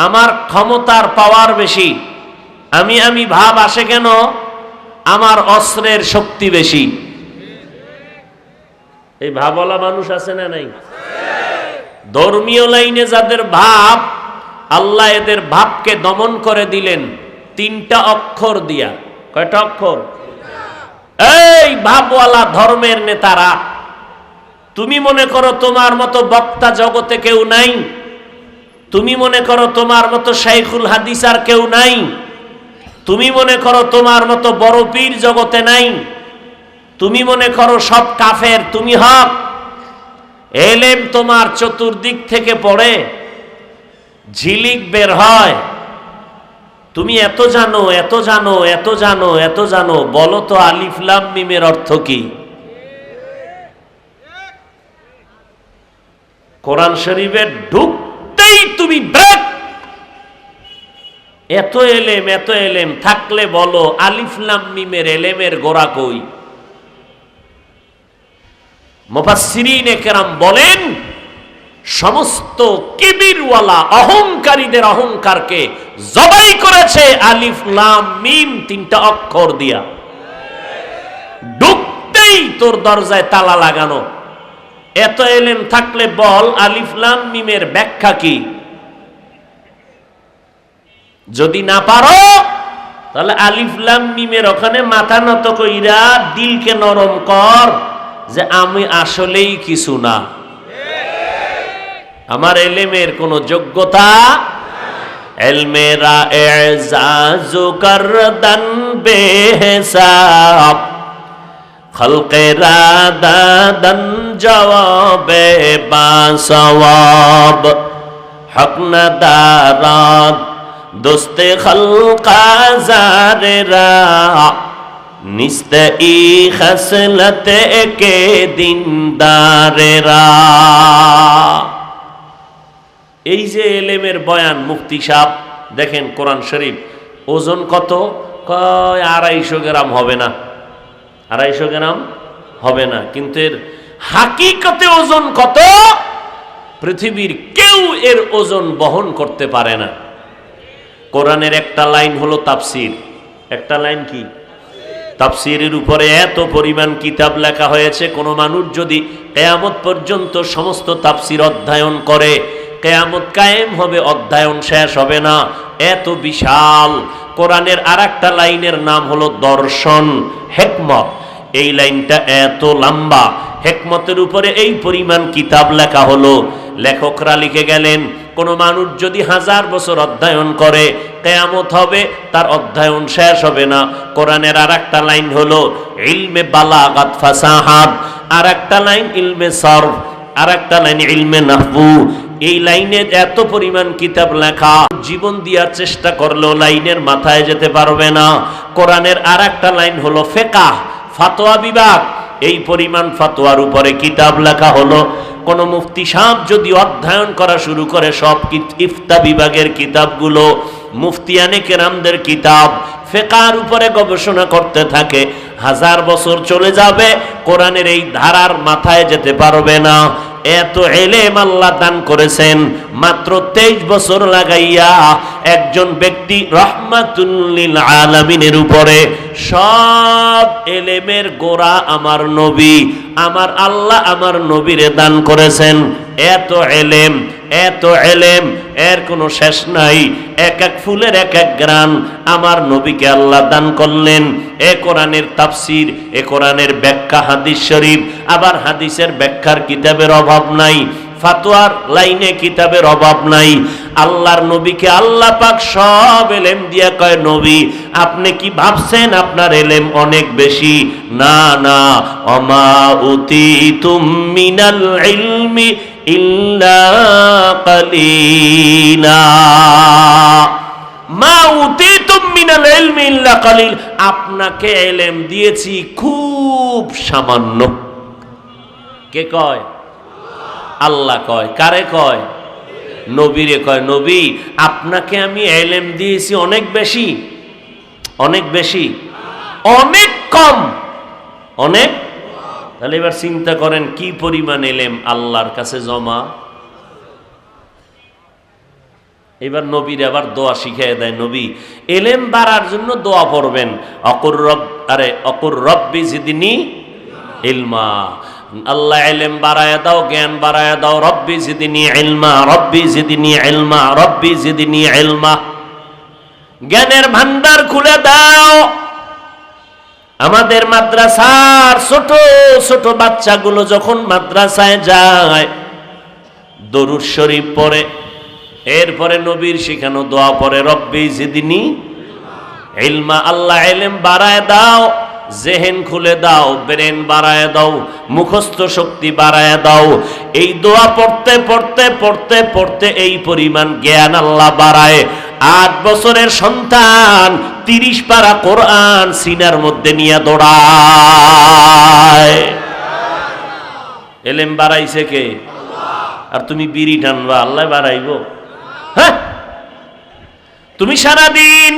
আমার ক্ষমতার পাওয়ার বেশি। আমি ভাব আসে কেন? আমার অস্ত্রের শক্তি বেশি। এই ভাবওয়ালা মানুষ আছে না নাই? ধর্মীয় লাইনে যাদের ভাব, আল্লাহ এদের ভাবকে দমন করে দিলেন 3টা অক্ষর দিয়া। কয়টা অক্ষর? এই ভাবওয়ালা ধর্মের নেতারা, তুমি মনে করো তোমার মতো বক্তা জগতে কেউ নাই? তুমি মনে করো তোমার মতো শাইখুল হাদিস আর কেউ নাই? তুমি মনে করো তোমার মতো বড় পীর জগতে নাই? তুমি মনে করো সব কাফের, তুমি হক? এলেম তোমার চতুর্দিক থেকে পড়ে, ঝিলিক বের হয়। তুমি এত জানো, এত জানো, এত জানো, এত জানো, বলো তো আলিফ লাম মিমের অর্থ কি? কোরআন শরীফে ঢুকতেই তুমি ব্রেক। এত এলেম থাকলে বলো আলিফ লাম মিমের এলেমের গোড়া কই? মুফাসসিরিনে কেরাম বলেন, সমস্ত কিবিরওয়ালা অহংকারীদের অহংকারকে জবাই করেছে আলিফ লাম মিম 3টা অক্ষর দিয়া। ঢুকতেই তোর দরজায় তালা লাগানো, এত এলেম থাকলে বল আলিফ লাম মিমের ব্যাখ্যা কি? যদি না পারো তাহলে আলিফ লাম মিমের ওখানে মাথা নত কইরা দিলকে নরম কর যে আমি আসলেই কিছু না, আমার এলেমের কোনো যোগ্যতা। এলমেরা এজাজু করদান বেহিসাব, খলকেরা দাদান জওয়াবে বাসওয়াব, হক না দারাত দোস্তে খলকা জারেরা, নিস্তে ই খসলতে কে দিনদারেরা। এই যে এলেমের বয়ান মুফতি সাহেব দেখেন কোরআন শরীফ ওজন কত? কয় 250 গ্রাম হবে না, 250 গ্রাম হবে না, কিন্তু এর হাকিকতে ওজন কত? পৃথিবীর কেউ এর ওজন বহন করতে পারে না। কোরআনের একটা লাইন হলো তাফসীর। একটা লাইন কি? তাফসীরের উপরে এত পরিমাণ কিতাব লেখা হয়েছে, কোনো মানুষ যদি কিয়ামত পর্যন্ত সমস্ত তাফসীর অধ্যয়ন করে, কিয়ামত কায়েম হবে, অধ্যয়ন শেষ হবে না, এত বিশাল। কোরআনের আরেকটা লাইনের নাম হলো দর্শন, হিকমত। এই লাইনটা এত লম্বা, হিকমতের উপরে এই পরিমাণ কিতাব লেখা হলো। লেখকরা লিখে গেলেন কোনো মানুষ যদি 1000 বছর অধ্যয়ন করে, কিয়ামত হবে, তার অধ্যয়ন শেষ হবে না। কোরআনের আরেকটা লাইন হলো ইলমে বালাগাত ফাসাহাত, আরেকটা লাইন ইলমে সরফ, আরেকটা লাইন ইলমে নাহবু। এই লাইনে এত পরিমাণ কিতাব লেখা, জীবন দেওয়ার চেষ্টা করলেও লাইনের মাথায় যেতে পারবে না। কোরআনের আরেকটা লাইন হলো ফিকহ, ফতোয়া বিভাগ। এই পরিমাণ ফতোয়ার উপরে কিতাব লেখা হলো। কোন মুফতি সাহেব যদি অধ্যয়ন করা শুরু করে সব ইফতা বিভাগের কিতাবগুলো, মুফতিয়ানে কেরামদের কিতাব, ফিকহের উপরে গবেষণা করতে থাকে, 1000 বছর চলে যাবে, কোরআনের এই ধারার মাথায় যেতে পারবে না। এত এলেম আল্লাহ দান করেছেন, মাত্র 23 বছর লাগাইয়া একজন ব্যক্তি রহমাতুল লিল আলামিনের উপরে। সব এলেমের গোড়া আমার নবী, আমার আল্লাহ আমার নবীরে দান করেছেন। এত এলেম, এত এলেম, এর কোনো শেষ নাই। এক এক ফুলের এক এক গ্রান আমার নবীকে আল্লাহ দান করলেন। এ কোরআনের তাফসীর, এ কোরআনের ব্যাখ্যা, হাদিস শরীফ, আবার হাদিসের ব্যাখ্যার কিতাবের অভাব নাই, ফাতোয়ার লাইনে কিতাবের অভাব নাই। আল্লাহর নবীকে আল্লাহ পাক সব এলেম দিয়া কয়, নবী আপনি কি ভাবছেন আপনার এলেম অনেক বেশি? না না, ওমা উতিতুম মিনাল ইলমি ইল্লা কালিলা, মা উতিতুম মিনাল ইলমি ইল্লা কালিল, আপনাকে এলেম দিয়েছি খুব সামান্য। কে কয়? আল্লাহ কয়। কারে কয়? নবীরে কয়, নবী আপনাকে আমি এলেম দিয়েছি অনেক বেশি। অনেক বেশি? অনেক কম? অনেক? তাহলে এবার চিন্তা করেন কি পরিমাণ এলেম আল্লাহর কাছে জমা। এবার নবীর আবার দোয়া শিখিয়ে দেয়, নবী এলেম বাড়ার জন্য দোয়া পড়বেন, অকুর রব্বি জিদনি ইলমা, আল্লাহ এলেম বাড়ায় দাও, জ্ঞান বাড়ায় দাও, রব্বি জিদনি ইলমা, রব্বি জিদনি ইলমা, রব্বি জিদনি ইলমা। জ্ঞানের ভান্ডার খুলে দাও। আমাদের মাদ্রাসার ছোট ছোট বাচ্চাগুলো যখন মাদ্রাসায় যায়, দরুদ শরীফ পড়ে, এরপরে নবীর শিখানো দোয়া পড়ে, রব্বি জিদনি ইলমা, আল্লাহ ইলম বাড়ায় দাও, জেহেন খুলে দাও, ব্রেন বাড়ায় দাও, মুখস্থ শক্তি বাড়ায় দাও। এই দোয়া পড়তে পড়তে পড়তে পড়তে এই পরিমাণ জ্ঞান আল্লাহ বাড়ায়। 8 বছরের সন্তান 30 পারা কোরআন সিনার মধ্যে নিয়ে দৌড়ায়। এলেম বাড়াইছে কে? আর তুমি বিড়ি টানবা, আল্লাহ বাড়াইবো? হ্যাঁ, তুমি সারাদিন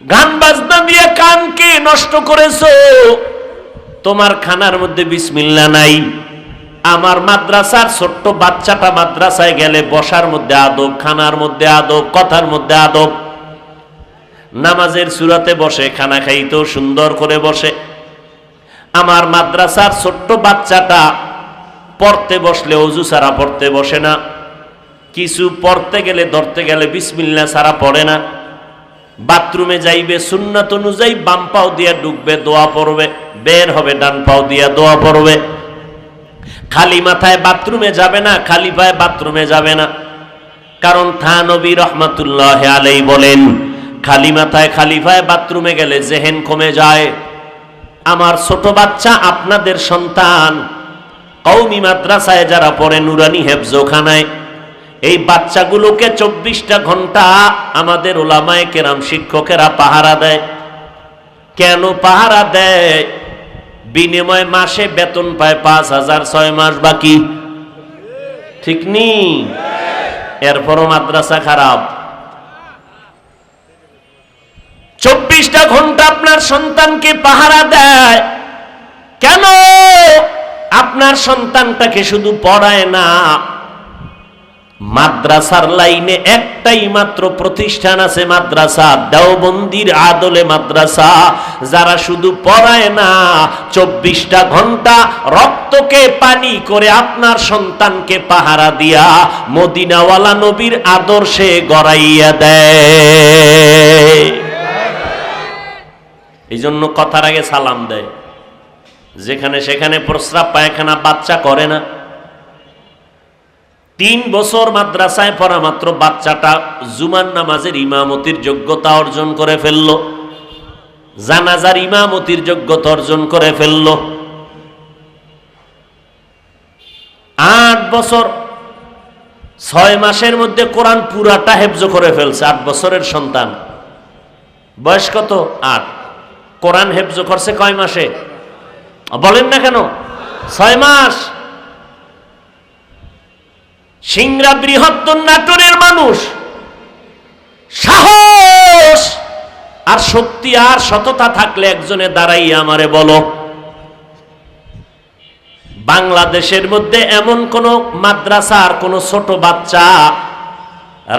গান বাজনা দিয়ে কানকে নষ্ট করেছো, তোমার খানার মধ্যে বিসমিল্লাহ নাই। আমার মাদ্রাসার ছোট্ট বাচ্চাটা মাদ্রাসায় গেলে বসার মধ্যে আদব, খানার মধ্যে আদব, কথার মধ্যে আদব, নামাজের সূরাতে বসে, খানা খাইতেও সুন্দর করে বসে। আমার মাদ্রাসার ছোট্ট বাচ্চাটা পড়তে বসলে ওযু ছাড়া পড়তে বসে না, কিছু পড়তে গেলে ধরতে গেলে বিসমিল্লাহ ছাড়া পড়ে না, বাথরুমে যাইবে সুন্নাত অনুযায়ী বাম পাও দিয়া ঢুকবে দোয়া পড়বে, বের হবে ডান পাও দিয়া দোয়া পড়বে, খালি মাথায় বাথরুমে যাবে না, খালি পায়ে বাথরুমে যাবে না। কারণ থানবী রহমাতুল্লাহ আলাইহি বলেন, খালি মাথায় খালি পায়ে বাথরুমে গেলে জেহেন কমে যায়। আমার ছোট বাচ্চা, আপনাদের সন্তান কওমি মাদ্রাসায় যারা পড়ে, নুরানি হেফজখানায়, এই বাচ্চাগুলোকে 24টা ঘন্টা আমাদের উলামায়ে কেরাম শিক্ষকেরা পাহারা দেয়। কেন পাহারা দেয়? বিনিময়ে মাসে বেতন পায় 5,000, 6 মাস বাকি, ঠিক নি? এরপরও মাদ্রাসা খারাপ। 24টা ঘন্টা আপনার সন্তানকে পাহারা দেয়। কেন? আপনার সন্তানটাকে শুধু পড়ায় না, মাদ্রাসার লাইনে একটাই মাত্র প্রতিষ্ঠান আছে, মাদ্রাসা দেওবন্দির আদলে মাদ্রাসা, যারা শুধু পড়ায় না, 24টা ঘন্টা রক্তকে পানি করে আপনার সন্তানকে পাহারা দিয়া মদিনাওয়ালা নবীর আদর্শে গড়াইয়া দেয়। এই জন্য কথার আগে সালাম দেয়। যেখানে সেখানে প্রস্রাব পায়খানা বাচ্চা করে না। 3 বছর মাদ্রাসায় পড়া মাত্র বাচ্চাটা জুমার নামাজের ইমামতির যোগ্যতা অর্জন করে ফেলল, জানাজার ইমামতির যোগ্যতা অর্জন করে ফেলল। 8 বছর 6 মাসের মধ্যে কোরআন পুরাটা হেফজ করে ফেলছে। 8 বছরের সন্তান, বয়স কত? 8। কোরআন হেফজ করছে কয় মাসে? বলেন না কেন? 6 মাস। সিংড়া বৃহত্তর নাটোরের মানুষ, সাহস আর শক্তি আর সততা থাকলে একজনে দাঁড়াইয়া আমারে বলো, বাংলাদেশের মধ্যে এমন কোন মাদ্রাসা আর কোন ছোট বাচ্চা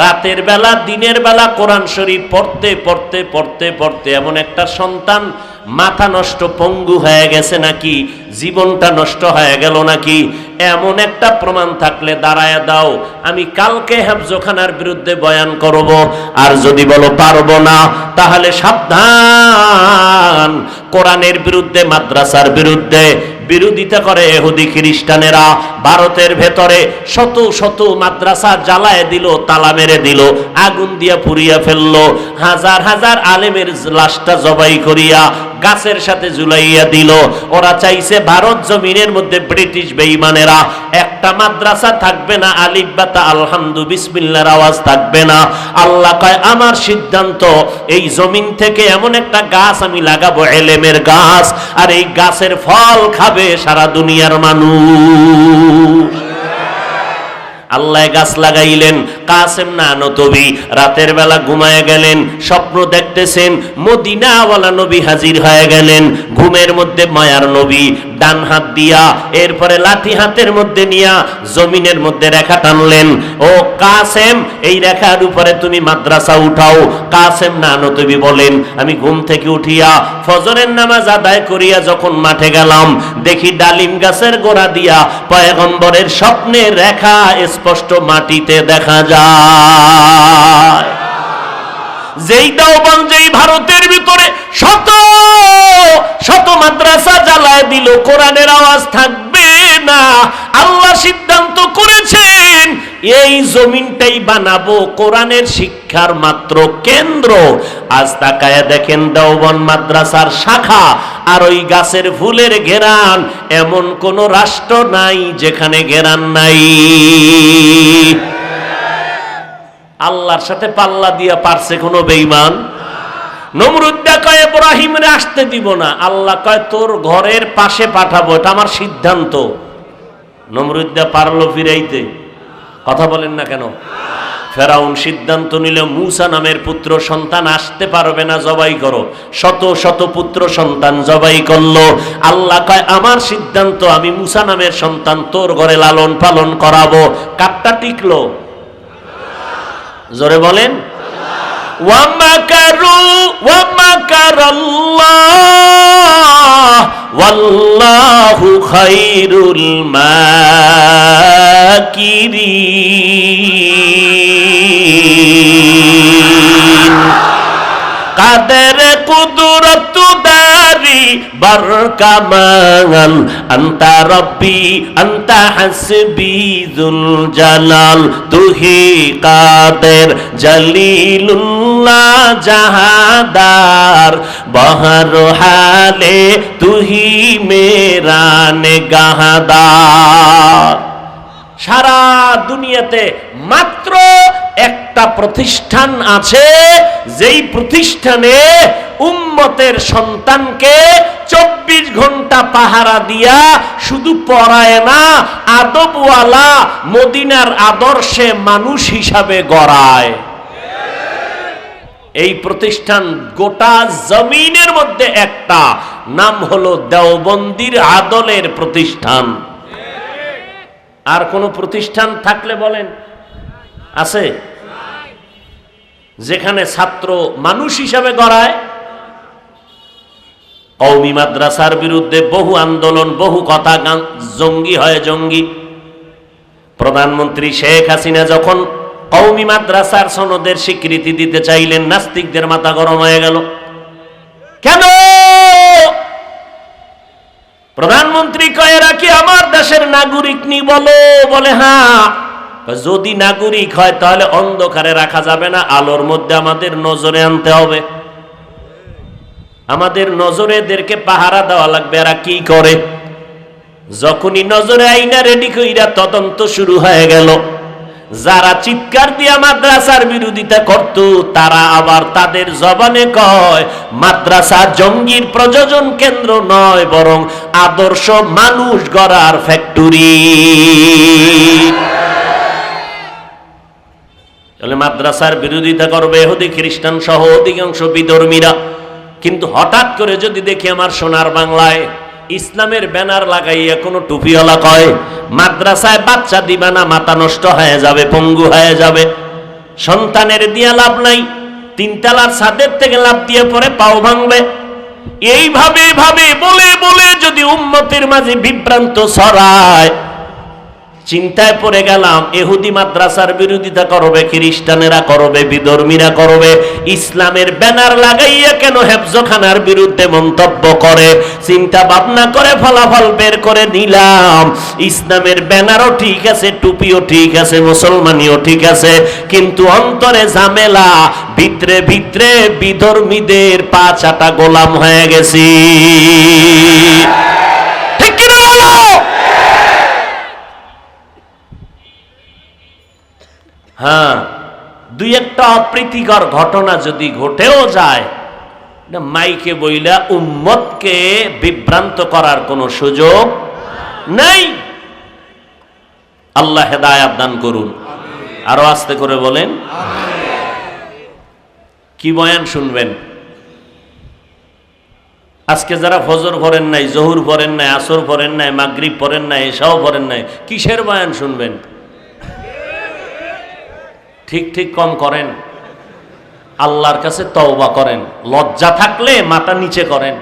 রাতের বেলা দিনের বেলা কোরআন শরীফ পড়তে পড়তে পড়তে পড়তে এমন একটা সন্তান মাথা নষ্ট পঙ্গু হয়ে গেছে নাকি, জীবনটা নষ্ট হয়ে গেল নাকি, এমন একটা প্রমাণ থাকলে দাঁড়ায় দাও, আমি কালকে হেফজখানার বিরুদ্ধে বয়ান করব। আর যদি বলো পারবো না, তাহলে সাবধান, কোরআনের বিরুদ্ধে মাদ্রাসার বিরুদ্ধে বিরোধিতা করে ইহুদি খ্রিস্টানেরা। ভারতের ভেতরে শত শত মাদ্রাসা জ্বালায় দিল, তালা মেরে দিল, আগুন দিয়া পুড়িয়া ফেললো, হাজার হাজার আলেমের লাশটা জবাই করিয়া গাছের সাথে ঝুলাইয়া দিল। ওরা চাইছে ভারত জমিনের মধ্যে ব্রিটিশ বেঈমানেরা একটা মাদ্রাসা থাকবে না, আলিফ বাতা আলহামদু বিসমিল্লাহর আওয়াজ থাকবে না। আল্লাহ কয় আমার সিদ্ধান্ত, এই জমিন থেকে এমন একটা গাছ আমি লাগাবো, এলেমের গাছ, আর এই গাছের ফল খাবে সারা দুনিয়ার মানুষ। আল্লাহ গাছ লাগাইলেন। কাসেম নানতবী রাতের বেলা ঘুমায় গেলেন, স্বপ্ন দেখতেছেন মদিনাওয়ালা নবী হাজির হয়ে গেলেন। ঘুমের মধ্যে মায়ার নবী ডান হাত দিয়া, এরপরে লাঠি হাতের মধ্যে নিয়া জমিনের মধ্যে রেখা টানলেন। ও কাসেম, এই রেখার উপরে তুমি মাদ্রাসা উঠাও। কাসেম নানতবী বলেন, আমি ঘুম থেকে উঠিয়া ফজরের নামাজ আদায় করিয়া যখন মাঠে গেলাম, দেখি ডালিম গাছের গোড়া দিয়া পয়গম্বরের স্বপ্নের রেখা স্পষ্ট মাটিতে দেখা যায়। যেই দেওবন্দ, যেই ভারতের ভিতরে শত শত মাদ্রাসা জ্বালায় দিল, কোরআনের আওয়াজ থাকবে না। আল্লাহ সিদ্ধান্ত করেছেন এই জমিনটাই বানাবো কোরআনের শিক্ষার মাত্র কেন্দ্র। আজ তাকায় দেখেন দেওবন্দ মাদ্রাসার শাখা আর ওই গাছের ফুলের ঘেরান, এমন কোন রাষ্ট্র নাই যেখানে ঘেরান নাই। আল্লাহর সাথে পাল্লা দিয়া পারছে কোন বেঈমান? নমরুদ্দা কয় ইব্রাহিমরে আসতে দিব না, আল্লাহ কয় তোর ঘরের পাশে পাঠাবো, এটা আমার সিদ্ধান্ত। নমরুদ্দা পারলো ফিরাইতে? কথা বলেন না কেন? ফেরাউন সিদ্ধান্ত নিল মূসা নামের পুত্র সন্তান আসতে পারবে না, জবাই করো। শত শত পুত্র সন্তান জবাই করলো। আল্লাহ কয় আমার সিদ্ধান্ত, আমি মূসা নামের সন্তান তোর ঘরে লালন পালন করাবো। কাটটা টিকলো? জোরে বলেন। ওয়ামাকারু ওয়ামাকারাল্লাহ ওয়াল্লাহু আল্লাহু খায়রুল মাকিরিন। কাদের কুদরত দারি বরকামাল আনতা রব্বি আনতা হাসবি যুল জালাল। তুহি কাদের জলিলুল্লাহ জাহাদার বহর হালে তুহি মেরা নেগাহদার। সারা দুনিয়াতে মাত্র একটা প্রতিষ্ঠান আছে যেই প্রতিষ্ঠানে উম্মতের সন্তানকে 24 ঘন্টা পাহারা দিয়া শুধু পড়ায় না, আদবওয়ালা মদিনার আদর্শে মানুষ হিসাবে গড়ায়। এই প্রতিষ্ঠান গোটা জমিনের মধ্যে একটা, নাম হলো দেওবন্দির আদলের প্রতিষ্ঠান। আর কোন প্রতিষ্ঠান থাকলে বলেন আছে যেখানে ছাত্র মানুষ হিসাবে গড়ায়? কওমি মাদ্রাসার বিরুদ্ধে বহু আন্দোলন, বহু কথা, জঙ্গি হয় জঙ্গি। প্রধানমন্ত্রী শেখ হাসিনা যখন কওমি মাদ্রাসার সনদের স্বীকৃতি দিতে চাইলেন, নাস্তিকদের মাথা গরম হয়ে গেল। কেন? প্রধানমন্ত্রী কয় এরা কি আমার দেশের নাগরিক নি? বলে হ্যাঁ। যদি নাগরিক হয় তাহলে অন্ধকারে রাখা যাবে না, আলোর মধ্যে আমাদের নজরে আনতে হবে, আমাদের নজরে এদেরকে পাহারা দেওয়া লাগবে। এরা কি করে? যখনই নজরে আইনা রেডি কইরা তদন্ত শুরু হয়ে গেল। যারা চিৎকার দিয়া মাদ্রাসার বিরোধিতা করত তারা আবার তাদের জবানে কয় মাদ্রাসা জঙ্গির প্রযোজন কেন্দ্র নয়, বরং আদর্শ মানুষ গড়ার ফ্যাক্টরি। তাহলে মাদ্রাসার বিরোধিতা করবে ইহুদি খ্রিস্টান সহ অধিকাংশ বিধর্মীরা। কিন্তু হঠাৎ করে যদি দেখি আমার সোনার বাংলায় ইসলামের ব্যানার লাগাইয়া কোনো টুপিওয়ালা কয় মাদ্রাসায় বাচ্চা দিবা না, মাথা নষ্ট হয়ে যাবে, পঙ্গু হয়ে যাবে, সন্তানের দিয়া লাভ নাই, 3 তলার ছাদের থেকে লাভ দিয়ে পরে পাও ভাঙবে, এইভাবে ভাবে বলে বলে যদি উম্মতের মাঝে বিভ্রান্ত ছড়ায়, চিন্তায় পড়ে গেলাম ইহুদি মাদ্রাসার বিরোধিতা করবে, খ্রিস্টানেরা করবে, বিধর্মীরা করবে, ইসলামের ব্যানার লাগাইয়া কেন হেফজখানার বিরুদ্ধে মন্তব্য করে? চিন্তা ভাবনা করে ফলাফল বের করে নিলাম ইসলামের ব্যানারও ঠিক আছে, টুপিও ঠিক আছে, মুসলমানিও ঠিক আছে, কিন্তু অন্তরে ঝামেলা, ভিতরে ভিতরে বিধর্মীদের পা চাটা গোলাম হয়ে গেছি। ঠিক কিনা বলো? হ্যাঁ, 2-1টা অপ্রীতিকর ঘটনা যদি ঘটেও যায়, মাইকে বইলা উম্মতকে বিভ্রান্ত করার কোনো সুযোগ নাই। আল্লাহ হেদায়েত দান করুন। আরো আস্তে করে বলেন। কি বয়ান শুনবেন? আজকে যারা ফজর পড়েন নাই, জোহর পড়েন নাই, আসর পড়েন নাই, মাগরিব পড়েন নাই, এশাও পড়েন নাই, কিসের বয়ান শুনবেন? ঠিক ঠিক কম করেন, আল্লাহর কাছে তওবা করেন, লজ্জা থাকলে মাথা নিচে করেন।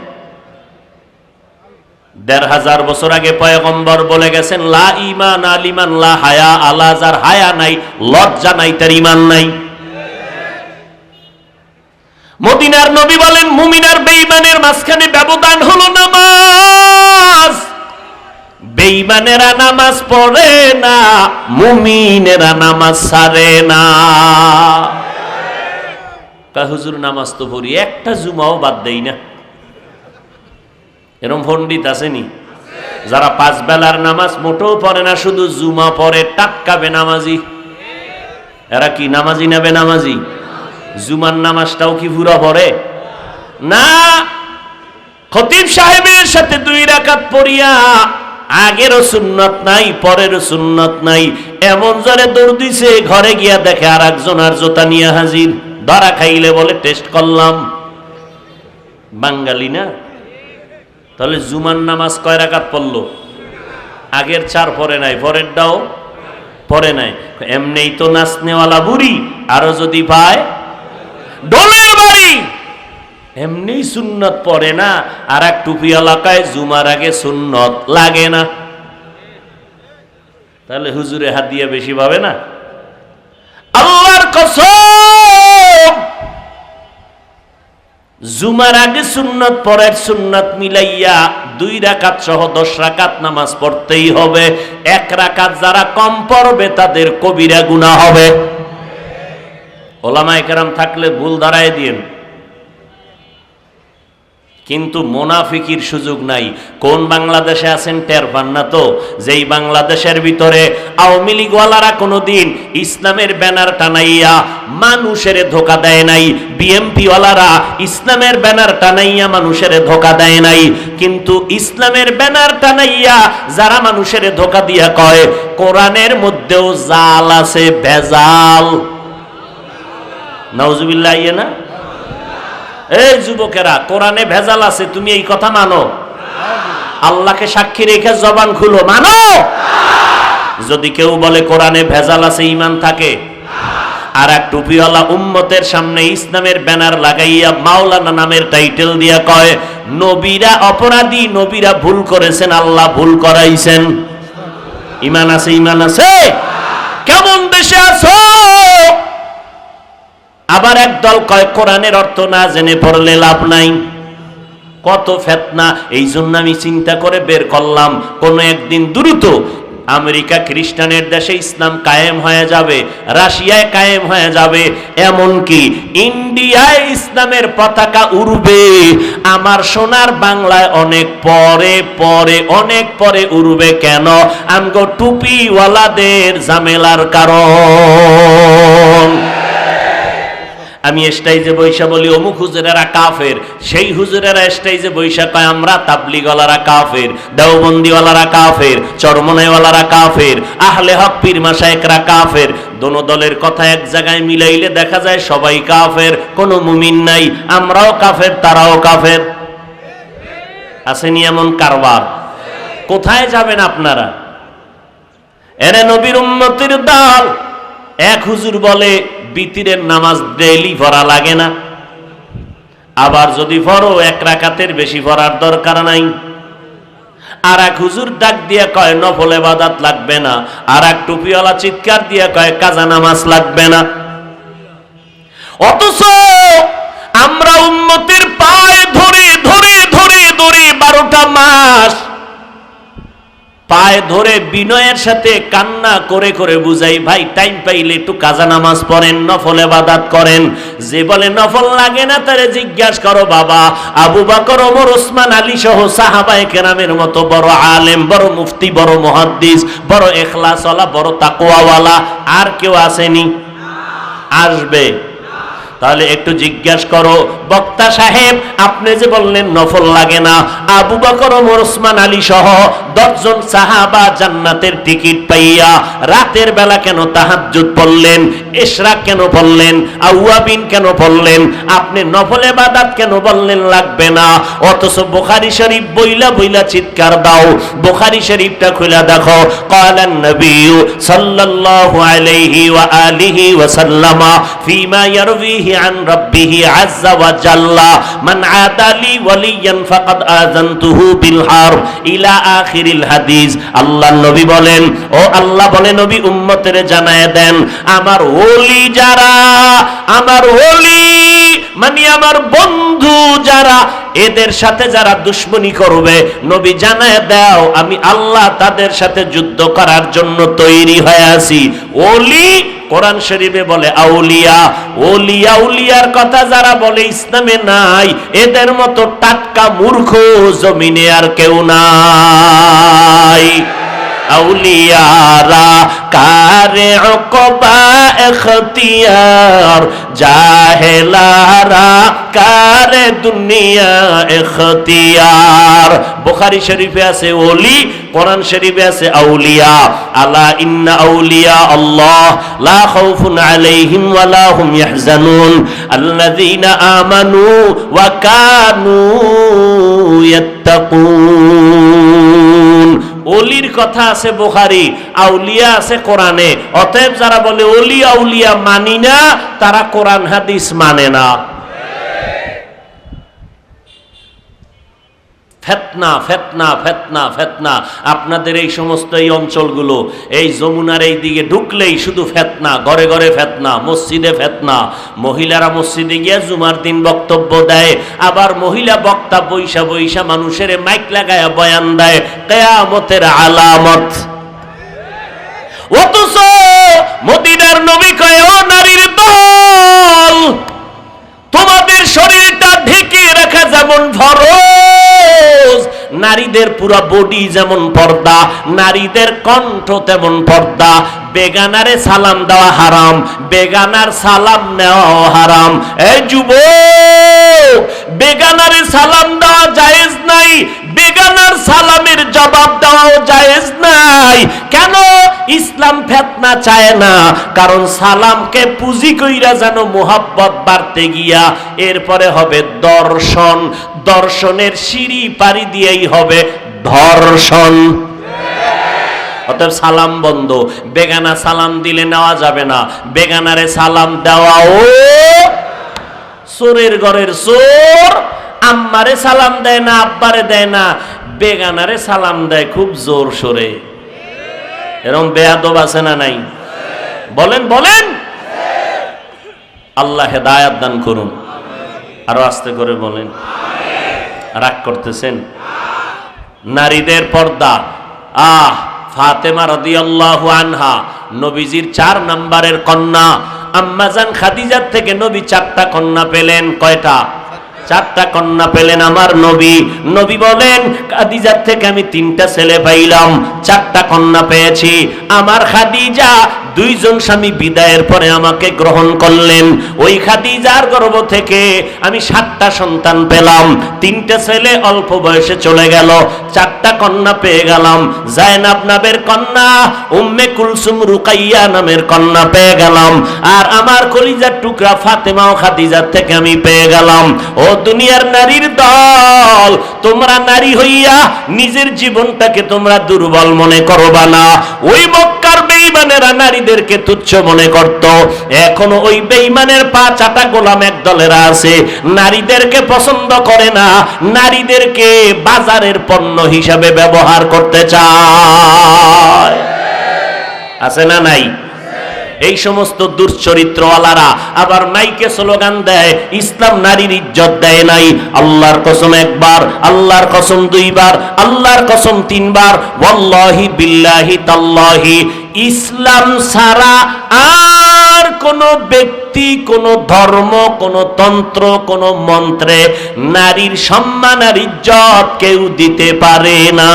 1500 বছর আগে পয়গম্বর বলে গেছেন লা ঈমান লিমান লা হায়া আলা, যার হায়া নাই, লজ্জা নাই, তার ঈমান নাই। মদিনার নবী বলেন মুমিন আর বেঈমানের মাঝখানে ব্যবধান হলো নামাজ। বেঈমানেরা নামাজ পড়ে না, মুমিনেরা নামাজ ছাড়ে না। হুজুর নামাজ তো পড়ি, একটা জুমাও বাদ দেই না। এরকম পণ্ডিত আসেনি যারা 5 বেলার নামাজ মোটেও পড়ে না, শুধু জুমা পড়ে, টাক্কা বেনামাজি। এরা কি নামাজি না বেনামাজি? জুমার নামাজটাও কি পুরা পড়ে না? খতিব সাহেবের সাথে 2 রাকাত পড়িয়া আগেরও সুন্নত নাই, পরেরও সুন্নত নাই, এমন জোরে দৌড় দিছে, ঘরে গিয়া দেখে আর একজন আর জোতা নিয়ে হাজির। ধরা খাইলে বলে টেস্ট করলাম। বাঙালি না? তাহলে জুমার নামাজ কয় রাকাত পড়লো? আগের 4 পড়ে নাই, পরেরটাও পড়ে নাই। এমনিই তো নাচনেওয়ালা বুড়ি, আরো যদি পায় ডোলের বাড়ি। এমনি সুন্নত পড়ে না, আর এক টুপি এলাকায় জুমার আগে সুন্নত লাগে না, তাহলে হুজুরে হাদিয়া বেশি পাবে না? আল্লাহর কসম, জুমার আগে সুন্নত পরের সুন্নত মিলাইয়া 2 রাকাত সহ 10 রাকাত নামাজ পড়তেই হবে। 1 রাকাত যারা কম পড়বে তাদের কবিরা গুনাহ হবে। ওলামায়ে কেরাম থাকলে ভুল ধরায় দিয়েন, কিন্তু মোনাফিকির সুযোগ নাই। কোন বাংলাদেশে আছেন টের পান না তো? যেই বাংলাদেশের ভিতরে আওয়ামী লীগওয়ালারা কোনোদিন ইসলামের ব্যানার টানাইয়া মানুষের ধোকা দেয় নাই, বিএমপি ওয়ালারা ইসলামের ব্যানার টানাইয়া মানুষের ধোকা দেয় নাই, কিন্তু ইসলামের ব্যানার টানাইয়া যারা মানুষের ধোকা দিয়া কয় কোরআনের মধ্যেও জাল আছে, ভেজাল, নাউজুবিল্লাহ, ইয়ে না? এই যুবকেরা, কোরআনে ভেজাল আছে, তুমি এই কথা মানো? আল্লাহকে সাক্ষী রেখে জবান খুলো, মানো? যদি কেউ বলে কোরআনে ভেজাল আছে, ঈমান থাকে? আর এক টুপিওয়ালা উম্মতের সামনে ইসলামের ব্যানার লাগাইয়া মাওলানা নামের টাইটেল দিয়া কয় নবীরা অপরাধী, নবীরা ভুল করেছেন, আল্লাহ ভুল করাইছেন। ঈমান আছে? ঈমান আছে? কেমন দেশে আছো? আবার একদল কয় কোরআনের অর্থ না জেনে পড়লে লাভ নাই। কত ফেতনা! এই জন্য আমি চিন্তা করে বের করলাম, কোন একদিন দ্রুত আমেরিকা খ্রিস্টানের দেশে ইসলাম কায়েম হয়ে যাবে, রাশিয়ায় কায়েম হয়ে যাবে, এমনকি ইন্ডিয়ায় ইসলামের পতাকা উড়বে। আমার সোনার বাংলায় অনেক পরে উড়বে। কেন? আমগো টুপিওয়ালাদের ঝামেলার কারণ। আমি স্টেজে বৈশা বলি অমুক হুজুরেরা কাফের, সেই হুজুরেরা স্টেজে বৈশা কয় আমরা তাবলিগওয়ালারা কাফের, দেওবন্দিওয়ালারা কাফের, চরমনাইওয়ালারা কাফের, আহলে হক পীর মাশায়েখরা কাফের। দোনো দলের কথা এক জায়গায় মিলাইলে দেখা যায় সবাই কাফের, কোনো মুমিন নাই। আমরাও কাফের, তারাও কাফের। আসেনি এমন কারবার? কোথায় যাবেন আপনারা? এরে নবীর উম্মতের দল। এক হুজুর বলে বিতিরের নামাজ ডেইলি পড়া লাগে না, আবার যদি পড়ো 1 রাকাতের বেশি পড়ার দরকার নাই। আর এক হুজুর ডাক দিয়া কয় নফল ইবাদত লাগবে না। আর এক টুপিওয়ালা চিৎকার দিয়া কয় কাজা নামাজ লাগবে না। অথচ আমরা উম্মতের পায়ে ধরে 12টা মাস পায়ে ধরে বিনয়ের সাথে কান্না করে বুঝাই, ভাই টাইম পাইলে একটু কাজা নামাজ পড়েন, নফল ইবাদত করেন। যে বলে নফল লাগে না তারে জিজ্ঞাসা করো বাবা আবু বকর, ওমর, ওসমান, আলী সহ সাহাবায়ে কেরামের মতো বড় আলেম, বড় মুফতি, বড় মুহাদ্দিস, বড় ইখলাসওয়ালা, বড় তাকওয়াওয়ালা আর কেউ আসেনি? আসবে? তাহলে একটু জিজ্ঞাসা করো বক্তা সাহেব, আপনি যে বললেন নফল লাগে না, আবু বকর, ওমর, ওসমান, আলী সহ 10 জন সাহাবা জান্নাতের টিকিট পাইয়া রাতের বেলা কেন তাহাজ্জুদ পড়লেন, ইশরাক কেন পড়লেন, আওয়াবিন কেন পড়লেন? আপনি নফল ইবাদত কেন বললেন লাগবে না? অথচ বুখারী শরীফ বইলা চিৎকার দাও, বুখারী শরীফটা খুলে দেখো। ক্বালান নবী সাল্লাল্লাহু আলাইহি ওয়া আলিহি ওয়া সাল্লামা ফিমা ইয়ারবিহি عن ربه عز وجل من عاد لي وليا فقد آذنته بالحرب إلى آخر الحديث। আল্লাহ নবী বলেন, ও আল্লাহ বলে নবী উম্মতের জানায় দেন, আমার ওলি যারা, আমার ওলি মানে আমার বন্ধু যারা, এদের সাথে যারা দুশমনি করবে, নবী জানায় দাও আমি আল্লাহ তাদের সাথে যুদ্ধ করার জন্য তৈরি হয়ে আছি। ওলি কোরআন শরীফে বলে আউলিয়া, ওলিয়া উলিয়ার কথা যারা বলে ইসলামে নাই, এদের মতো টাটকা মূর্খ জমিনে আর কেউ নাই। আউলিয়ারা কারে উকবা ইখতিয়ার, জাহেলারা কারে দুনিয়া ইখতিয়ার। বুখারী শরীফে আছে ওলি, কোরআন শরীফে আছে আউলিয়া। আলা ইন্না আউলিয়া আল্লাহ লা খাউফুন আলাইহিম ওয়া লা হুম ইয়াহজানুন আল্লাযীনা আমানু ওয়া কানু ইয়াত্তাকুন। ওলির কথা আছে বুখারী, আউলিয়া আছে কোরআনে। অতএব যারা বলে ওলি আউলিয়া মানি না, তারা কোরআন হাদিস মানে না। ফেতনা ফেতনা ফেতনা ফেতনা। আপনাদের এই সমস্ত এই অঞ্চলগুলো, এই যমুনার এই দিকে ঢুকলেই শুধু ফেতনা, ঘরে ঘরে ফেতনা, মসজিদে ফেতনা। মহিলারা মসজিদে গিয়ে জুমার দিন বক্তব্য দেয়, আবার মহিলা বক্তা বৈশা বৈশা মানুষের মাইক লাগায়া বয়ান দেয় কিয়ামতের আলামত। অথচ মদিনার নবী কয়, ও নারীর দল, তোমাদের শরীরটা ঢেকে রাখা যেমন ফরজ, নারীদের পুরো বডি যেমন পর্দা, নারীদের কণ্ঠ তেমন পর্দা। বেগানারে সালাম দেওয়া হারাম, বেগানার সালাম নেওয়া হারাম। এই যুবক, বেগানারে সালাম দেওয়া জায়েজ নাই, বেগানার সালামের জবাব দেওয়াও জায়েজ নাই। কেন? ইসলাম ফেতনা চায় না, কারণ সালামকে পুঁজি কইরা যেন মোহাব্বত বাড়তে গিয়া এরপরে হবে দর্শন, দর্শনের সিঁড়ি পাড়ি দিয়েই হবে ধর্ষণ। অতএব সালাম বন্ধ, বেগানা সালাম দিলে নেওয়া যাবে না। বেগানারে সালাম দেওয়াও চোরের ঘরের চোর। আম্মারে সালাম দেয় না, আব্বারে দেয় না, বেগানারে সালাম দেয় খুব জোর সোরে। এরকম বেয়াদব আছে না নাই? বলেন বলেন। আল্লাহ হেদায়াত দান করুন। আরো আস্তে করে বলেন। রাগ করতেছেন? নারীদের পর্দা। ফাতেমা রাদিয়াল্লাহু আনহা নবীজির 4 নম্বরের কন্যা। আম্মাজান খাদিজার থেকে নবী 4টা কন্যা পেলেন। কয়টা? 4টা কন্যা পেলেন আমার নবী। নবী বলেন, খাদিজার থেকে আমি 3টা ছেলে পাইলাম, 4টা কন্যা পেয়েছি। আমার খাদিজা 2 জন স্বামী বিদায়ের পরে আমাকে গ্রহণ করলেন। ওই খাদিজার গর্ভ থেকে আমি 7টা সন্তান পেলাম। 3টে ছেলে অল্প বয়সে চলে গেল, 4টা কন্যা পেয়ে গেলাম। জায়নাব নামের কন্যা, উম্মে কুলসুম রুকাইয়া নামের কন্যা পেয়ে গেলাম। আর আমার কলিজার টুকরা ফাতেমা ও খাদিজার থেকে আমি পেয়ে গেলাম। ও দুনিয়ার নারীর দল, তোমরা নারী হইয়া নিজের জীবনটাকে তোমরা দুর্বল মনে করবা না। ওই মক্কার বেঈমানেরা নারীদেরকে তুচ্ছ মনে করত, এখনো ওই বেঈমানের পা চাটা গোলাম এক দলেরা আছে, নারীদেরকে পছন্দ করে না, নারীদেরকে বাজারের পণ্য হিসাবে ব্যবহার করতে চায়। আছে না নাই? এই সমস্ত দুশ্চরিত্রওয়ালারা আবার মাইকে স্লোগান দেয়, ইসলাম নারীর ইজ্জত দেয় নাই। আল্লাহর কসম একবার, আল্লাহর কসম 2 বার, আল্লাহর কসম 3 বার, ওয়াল্লাহি বিল্লাহি তাল্লাহি, ইসলাম ছাড়া আর কোন ব্যক্তি, কোন ধর্ম, কোন তন্ত্র, কোন মন্ত্রে নারীর সম্মান আর ইজ্জত কেউ দিতে পারে না।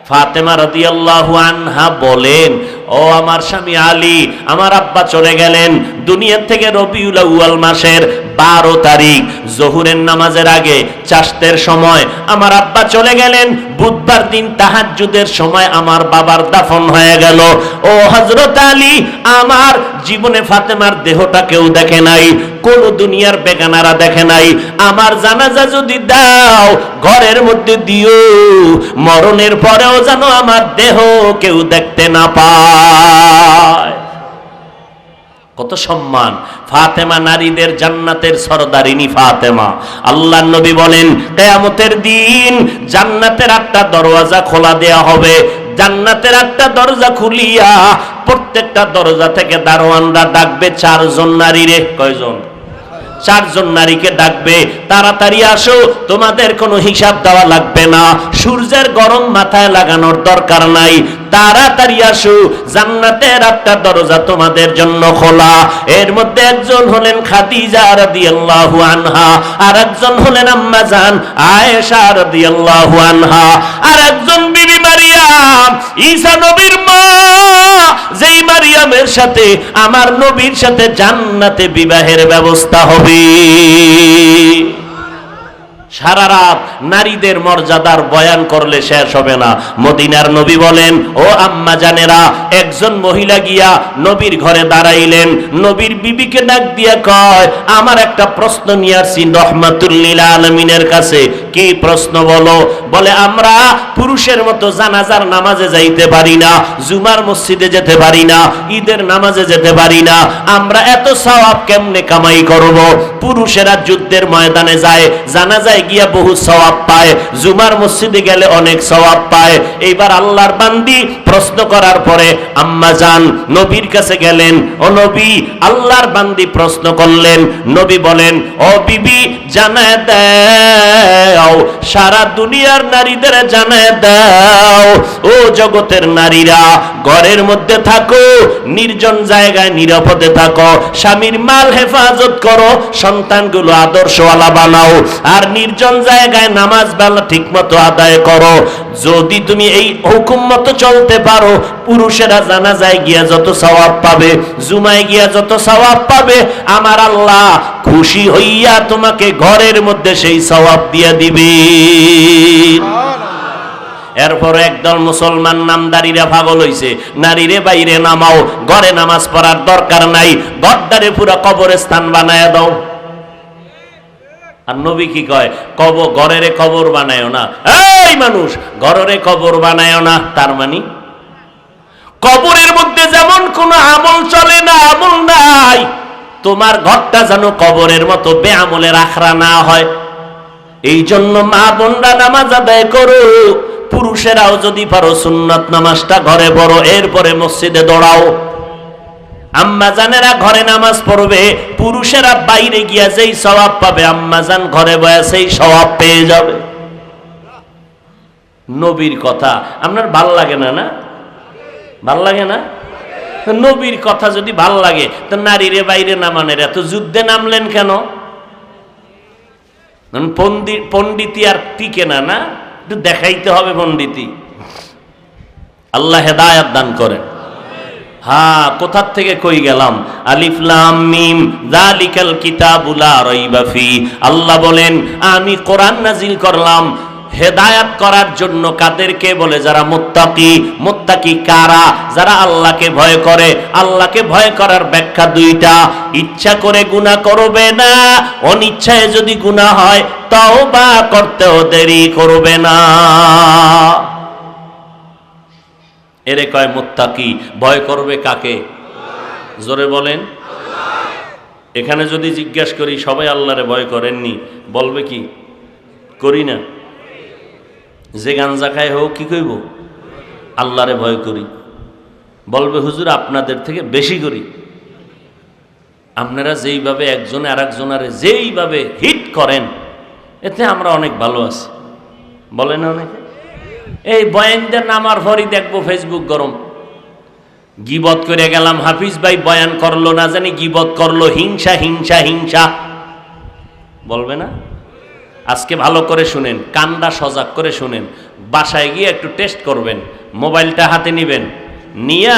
ফাতেমা রাদিয়াল্লাহু আনহা বলেন, ও আমার স্বামী আলী, আমার আব্বা চলে গেলেন দুনিয়া থেকে রবিউল আউয়াল মাসের 12 তারিখ জোহরের নামাজের আগে চাষতের সময় আমার আব্বা চলে গেলেন। বুধবার দিন তাহাজ্জুদের সময় আমার বাবার দাফন হয়ে গেল। ও হযরত আলী, আমার জীবনে ফাতেমার দেহটা কেউ দেখে নাই, কোন দুনিয়ার বেগানারা দেখে নাই। আমার জানাজা যদি দাও ঘরের মধ্যে দিও, মরণের পরেও যেন আমার দেহ কেউ দেখতে না পায়। কত সম্মান! ফাতেমা নারীদের জান্নাতের সরদারিনী ফাতেমা। আল্লাহর নবী বলেন, কিয়ামতের দিন জান্নাতের 8টা দরওয়াজা খোলা দেয়া হবে। জান্নাতের 8টা দরজা খুলিয়া প্রত্যেকটা দরজা থেকে দারোয়ানরা ডাকবে 4 জন নারীরে। কয়জন? 4 জন নারীকে ডাকবে, তাড়াতাড়ি আসো, তোমাদের কোনো হিসাব দেওয়া লাগবে না, সূর্যের গরম মাথায় লাগানোর দরকার নাই, তাড়াতাড়ি আসো, জান্নাতের 8টা দরজা তোমাদের জন্য খোলা। এর মধ্যে একজন হলেন খাদিজা রাদিয়াল্লাহু আনহা, আর একজন হলেন আম্মা জান আয়েশা রাদিয়াল্লাহু আনহা, আর একজন বিবি মারিয়াম, ঈসা নবীর মা, যেই মারিয়ামের সাথে আমার নবীর সাথে জান্নাতে বিবাহের ব্যবস্থা হবে। সারা রাত নারীদের মর্যাদার বয়ান করলে শেষ হবে না। মদিনার নবী বলেন, ও আম্মা জানেরা, একজন মহিলা গিয়া নবীর ঘরে দাঁড়াইলেন। নবীর বিবিকে ডাক দিয়া কয়, আমার একটা প্রশ্ন নিয়ে আসছি রহমাতুল লিল আলামিনের কাছে। কি প্রশ্ন বলো? বলে আমরা পুরুষের মতো জানাজার নামাজে যাইতে পারি না, জুমার মসজিদে যেতে পারি না, ঈদের নামাজে যেতে পারি না, আমরা এত সওয়াব কেমনে কামাই করব? পুরুষেরা যুদ্ধের ময়দানে যায়, জানাজায় গিয়া বহু সওয়াব পায়, জুমার মসজিদে গেলে অনেক সওয়াব পায়। এইবার আল্লাহর বান্দি প্রশ্ন করার পরে আম্মা জান নবীর কাছে গেলেন। ও নবী, আল্লাহর বান্দি প্রশ্ন করলেন, নবী বলেন, ও বিবি জানায় দাও, সারা দুনিয়ার নারীদের জানায় দাও, ও জগতের নারীরা, ঘরের মধ্যে থাকো, নির্জন জায়গায় নিরাপদে থাকো, স্বামীর মাল হেফাজত করো, সন্তানগুলো আদর্শওয়ালা বানাও, আর নির্জন জায়গায় নামাজ বেলা ঠিক মতো আদায় করো। যদি তুমি এই হুকুম মতো চলতে পারো, পুরুষেরা জানাজায় গিয়া যত সওয়াব পাবে, জুমায় গিয়া যত সওয়াব পাবে, আমার আল্লাহ খুশি হইয়া তোমাকে ঘরের মধ্যে সেই সওয়াব দিয়া দিবে। এরপর একদল মুসলমান নামদারিরা পাগল হইছে, নারীরে বাইরে নামাও, ঘরে নামাজ পড়ার দরকার নাই, ঘরদারে পুরা কবরস্থান বানায় দাও। আর নবী কি কয়? ঘরের কবর বানায়ও না। এই মানুষ, ঘরের কবর বানায়ও না, তার মানে কবরের মধ্যে যেমন কোনো আমল চলে না, আমল নাই, তোমার ঘরটা যেন কবরের মতো বেআমলের আখড়া না হয়। এই জন্য মা বোনরা নামাজ আদায় করো, পুরুষেরাও যদি পারো সুন্নাত নামাজটা ঘরে পড়ো, এরপরে মসজিদে দৌড়াও। আম্মা জানেরা ঘরে নামাজ পড়বে, পুরুষেরা বাইরে গিয়া যেই সওয়াব পাবে, আম্মা জান ঘরে বয়া সেই সওয়াব পেয়ে যাবে। নবীর কথা আপনার ভাল লাগে না? না ভাল লাগে না? নবীর কথা যদি ভাল লাগে তো নারীরে বাইরে নামানের এত যুদ্ধে নামলেন কেন? পণ্ডিতি আর টিকে না, না একটু দেখাইতে হবে পণ্ডিতি। আল্লাহ হেদায়াত দান করেন। হ্যাঁ, কোথার থেকে কই গেলাম? আলিফ লাম মিম যালিকাল কিতাবু লা রাইবা ফি। আল্লাহ বলেন আমি কোরআন নাজিল করলাম হেদায়াত করার জন্য। কাদেরকে বলে? যারা মুত্তাকি। মুত্তাকি কারা? যারা আল্লাহকে ভয় করে। আল্লাহকে ভয় করার ব্যাখ্যা দুইটা, ইচ্ছা করে গুনাহ করবে না, অনিচ্ছায় যদি গুনাহ হয় তওবা করতেও দেরি করবে না, এরে কয় মুত্তাকি। ভয় করবে কাকে? জোরে বলেন। এখানে যদি জিজ্ঞেস করি সবাই আল্লাহরে ভয় করেননি, বলবে কি করি না? যে গাঞ্জা খায় হোক কি কইব? আল্লাহরে ভয় করি। বলবে হুজুর আপনাদের থেকে বেশি করি। আপনারা যেইভাবে একজনে আর একজনারে যেইভাবে হিট করেন, এতে আমরা অনেক ভালো আছি, বলে না অনেকে? এই বয়ানদের নামার পরই দেখবো ফেসবুক গরম। গিবত করে গেলাম, হাফিজ ভাই বয়ান করলো, না জানি গিবত করলো, হিংসা হিংসা হিংসা, বলবে না? আজকে ভালো করে শুনেন, কানটা সজাগ করে শুনেন, বাসায় গিয়ে একটু টেস্ট করবেন, মোবাইলটা হাতে নিবেন, নিয়া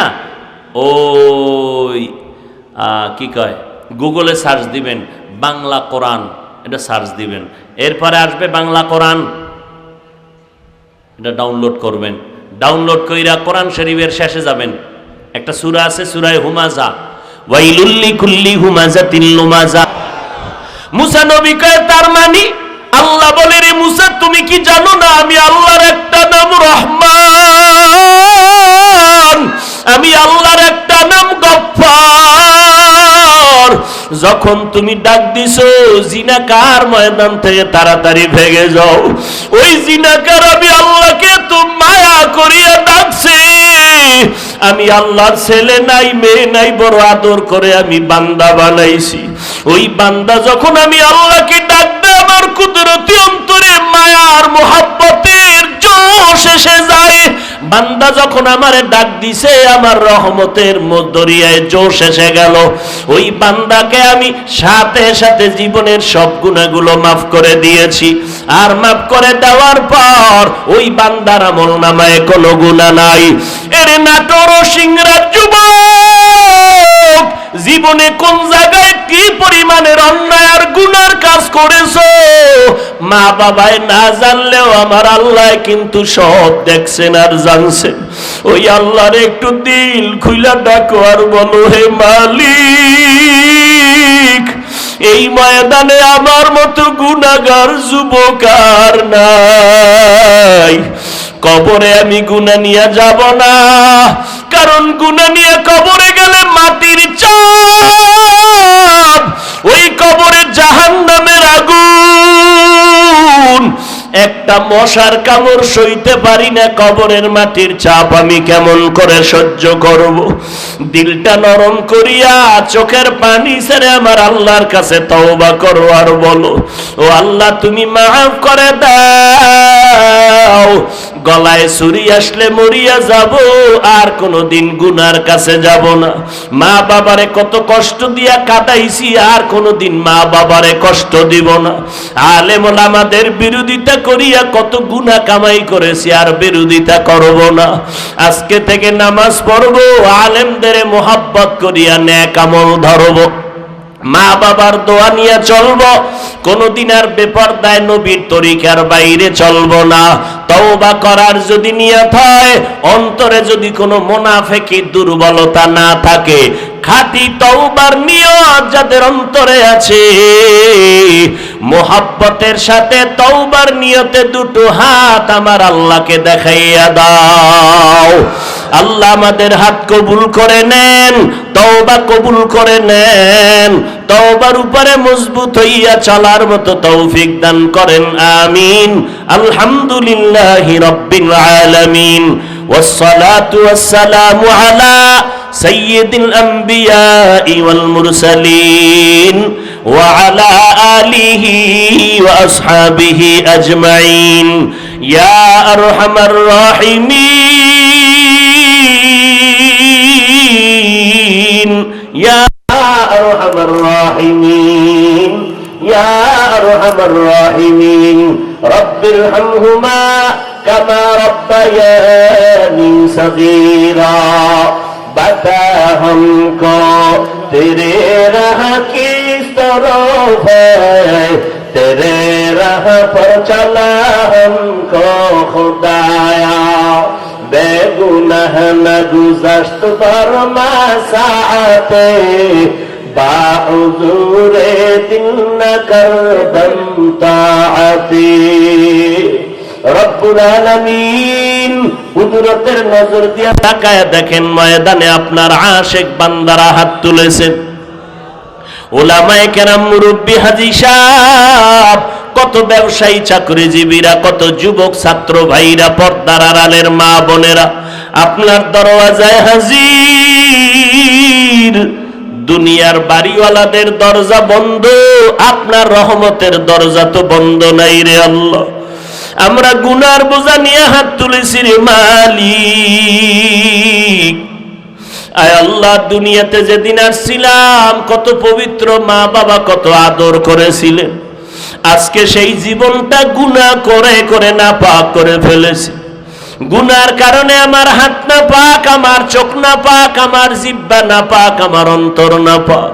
ওই কি কয় গুগলে সার্চ দিবেন বাংলা কোরআন, এটা সার্চ দিবেন, এরপরে আসবে বাংলা কোরআন, এটা ডাউনলোড করবেন। ডাউনলোড কইরা কোরআন শরীফের শেষে যাবেন, একটা সূরা আছে সূরায়ে হুমাযা, ওয়াইলুল লিকুল্লি হুমাযাতিন লুমাযা। মুসা নবী কয় তার মানে আল্লাহ বলে রে মুসা তুমি কি জানো না আমি আল্লাহর একটা নাম রহমান, আমি আল্লাহর একটা নাম গফফার। যখন তুমি ডাক দিছো জিনাকার ময়দান থেকে তাড়াতাড়ি ভেগে যাও, ওই জিনাকার আমি আল্লাহকে তো মায়া করিয়া ডাকছে। আমি আল্লাহর ছেলে নাই মেয়ে নাই, বড় আদর করে আমি বান্দা বানাইছি। ওই বান্দা যখন আমি আল্লাহকে ডাক দেয় আমার কুদরতি অন্তরে মায়ার মোহাব্বতের জোশ এসে যায়। বান্দা যখন আমারে ডাক দিছে আমার রহমতের দরিয়ায় জোশ এসে গেল। ওই বান্দাকে আমি সাথে সাথে জীবনের সব গুনাহগুলো মাফ করে দিয়েছি। আর মাফ করে দেওয়ার পর ওই বান্দার আমলনামায় কোনো গুনাহ নাই। এর নাটোর ও সিংড়ার যুবক, জীবনে কোন জায়গায় কি পরিমাণের অন্যায় আর গুনার কাজ করেছো মা বাবায় না জানলেও আমার আল্লাহ কিন্তু সব দেখছেন আর জানছেন। ওই আল্লাহর একটু দিল খুইলা ডাকো আর বলো হে মালিক এই ময়দানে আমার মতো গুনাহগার যুবক আর নাই। কবরে আমি গুনাহ নিয়ে যাব না, কারণ গুনাহ নিয়ে কবরে গেলে মাটির চাপ, ওই কবরে জাহান্নামের আগুন, একটা মশার কামড় সইতে পারি না। কবরের মাটির চাপ আমি কেমন করে সহ্য করব? দিলটা নরম করিয়া চোখের পানি ছেড়ে আমার আল্লাহর কাছে তওবা করো আর বলো, ও আল্লাহ তুমি মাফ করে দাও। গলায় ছুরি আসলে মরিয়া যাব, আর কোনোদিন গুনার কাছে যাব না। মা বাবারে কত কষ্ট দিয়া কাটাইছি, আর কোনোদিন মা বাবারে কষ্ট দিব না। আলেম ওলামাদের বিরোধিতা করিয়া কত গুনাহ কামাই করেছি, আর বিরোধিতা করব না। আজকে থেকে নামাজ পড়ব, আলেমদের মোহাব্বত করিয়া নেক আমল ধরব, মা বাবার দোয়া নিয়ে চলব, কোনদিন আর বেপরদায় নবীর তরিকার বাইরে চলব না। তওবা করার যদি নিয়ত হয়, অন্তরে যদি কোনো মুনাফিকি দুর্বলতা না থাকে, খাঁটি তওবার নিয়ত যাদের অন্তরে আছে, মোহাব্বতের সাথে তওবার নিয়তে দুটো হাত আমার আল্লাহকে দেখাইয়া দাও। আল্লাহ আমাদের হাত কবুল করে নেন, তওবা কবুল করে নেন, তওবার উপরে মজবুত হইয়া চলার মতো তৌফিক দান করেন, আমিন। আলহামদুলিল্লাহি রাব্বিল আলামিন, ওয়াসসালাতু ওয়াসসালামু আলা সাইয়্যিদিল আমবিয়াই ওয়াল মুরসালিন ওয়া আলা আলিহি ওয়া আসহাবিহি আজমাইন, ইয়া আরহামার রাহিমিন, ইয়া আরহামার রাহিমিন, ইয়া আরহামার রাহিমিন। রব্বির হামহুমা কামা রব্বায়ানি সগীরা, बता हमको तेरे राह की तरफ है, तेरे राह पर चला हमको खुदाया, बेगुनाह न गुज़श्त फरमा साते, बाउज़ूरे दिल न कर दम ताअती। রব্বুল আলামিন কুদরতের নজর দিয়ে তাকায় দেখেন, ময়দানে আপনার আশিক বান্দারা হাত তুলেছেন। উলামায়ে কেরাম, মুরব্বি, হাজী সাহেব, কত ব্যবসায়ী চাকরিজীবীরা, কত যুবক ছাত্র ভাইরা, পর্দার আড়ালের মা বোনেরা আপনার দরওয়াজায় হাজির। দুনিয়ার বাড়িওয়ালাদের দরজা বন্ধ, আপনার রহমতের দরজা তো বন্ধ নাই রে আল্লাহ। আমরা গুনার বোঝা নিয়ে হাত তুলেছি রে মালিক। আয় আল্লাহ, দুনিয়াতে যেদিন আসছিলাম কত পবিত্র মা বাবা কত আদর করেছিলেন, আজকে সেই জীবনটা গুনাহ করে করে নাপাক করে ফেলেছি। গুনার কারণে আমার হাত না পাক, আমার চোখ না পাক, আমার জিহ্বা না পাক, আমার অন্তর না পাক।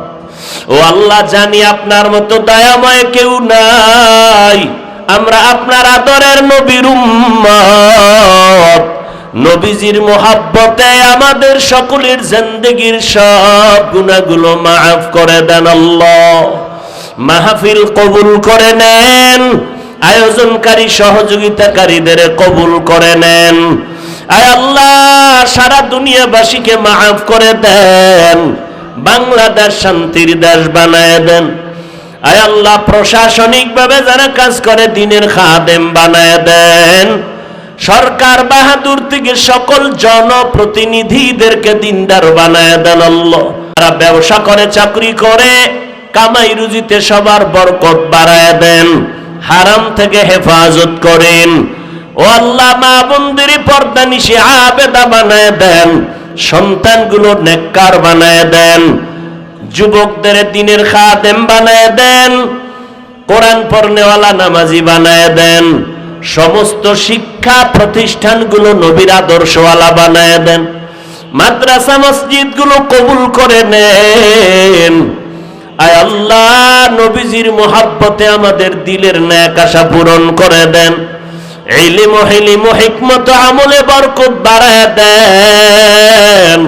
ও আল্লাহ, জানি আপনার মতো দয়াময় কেউ নাই। আমরা আপনার আদরের নবীর উম্মত, নবীজির মোহাব্বতে আমাদের সকলের জিন্দেগীর সব গুনাহগুলো মাফ করে দেন আল্লাহ। মাহফিল কবুল করে নেন, আয়োজনকারী সহযোগিতাকারীদের কবুল করে নেন। আয় আল্লাহ, সারা দুনিয়াবাসীকে মাফ করে দেন, বাংলাদেশ শান্তির দেশ বানায় দেন। আয় আল্লাহ, প্রশাসনিক ভাবে যারা কাজ করে দিনের খাদেম বানায় দেন। সরকার বাহাদুর থেকে সকল জনপ্রতিনিধিদেরকে দিনদার বানায় দেন আল্লাহ। যারা ব্যবসা করে, চাকরি করে, কামাই রুজিতে সবার বরকত বাড়ায় দেন, হারাম থেকে হেফাজত করেন। ও আল্লাহ, মা বোনদের পর্দা নিশি আবেদা বানায় দেন, সন্তানগুলো নেককার বানায় দেন, যুবকদের দিনের খাদেম বানায় দেন, কোরআন পড়নেওয়ালা নামাজি বানায় দেন, সমস্ত শিক্ষা প্রতিষ্ঠানগুলো নবীর আদর্শওয়ালা বানায় দেন, মাদ্রাসা মসজিদগুলো কবুল করে নেন। আয় আল্লাহ, নবীজির মোহাব্বতে আমাদের দিলের নেক আশা পূরণ করে দেন, ইলম ও হিলম ও হিকমত আমলে বরকত বাড়ায় দেন,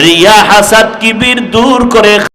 রিয়া হাসাদ কিবির দূর করে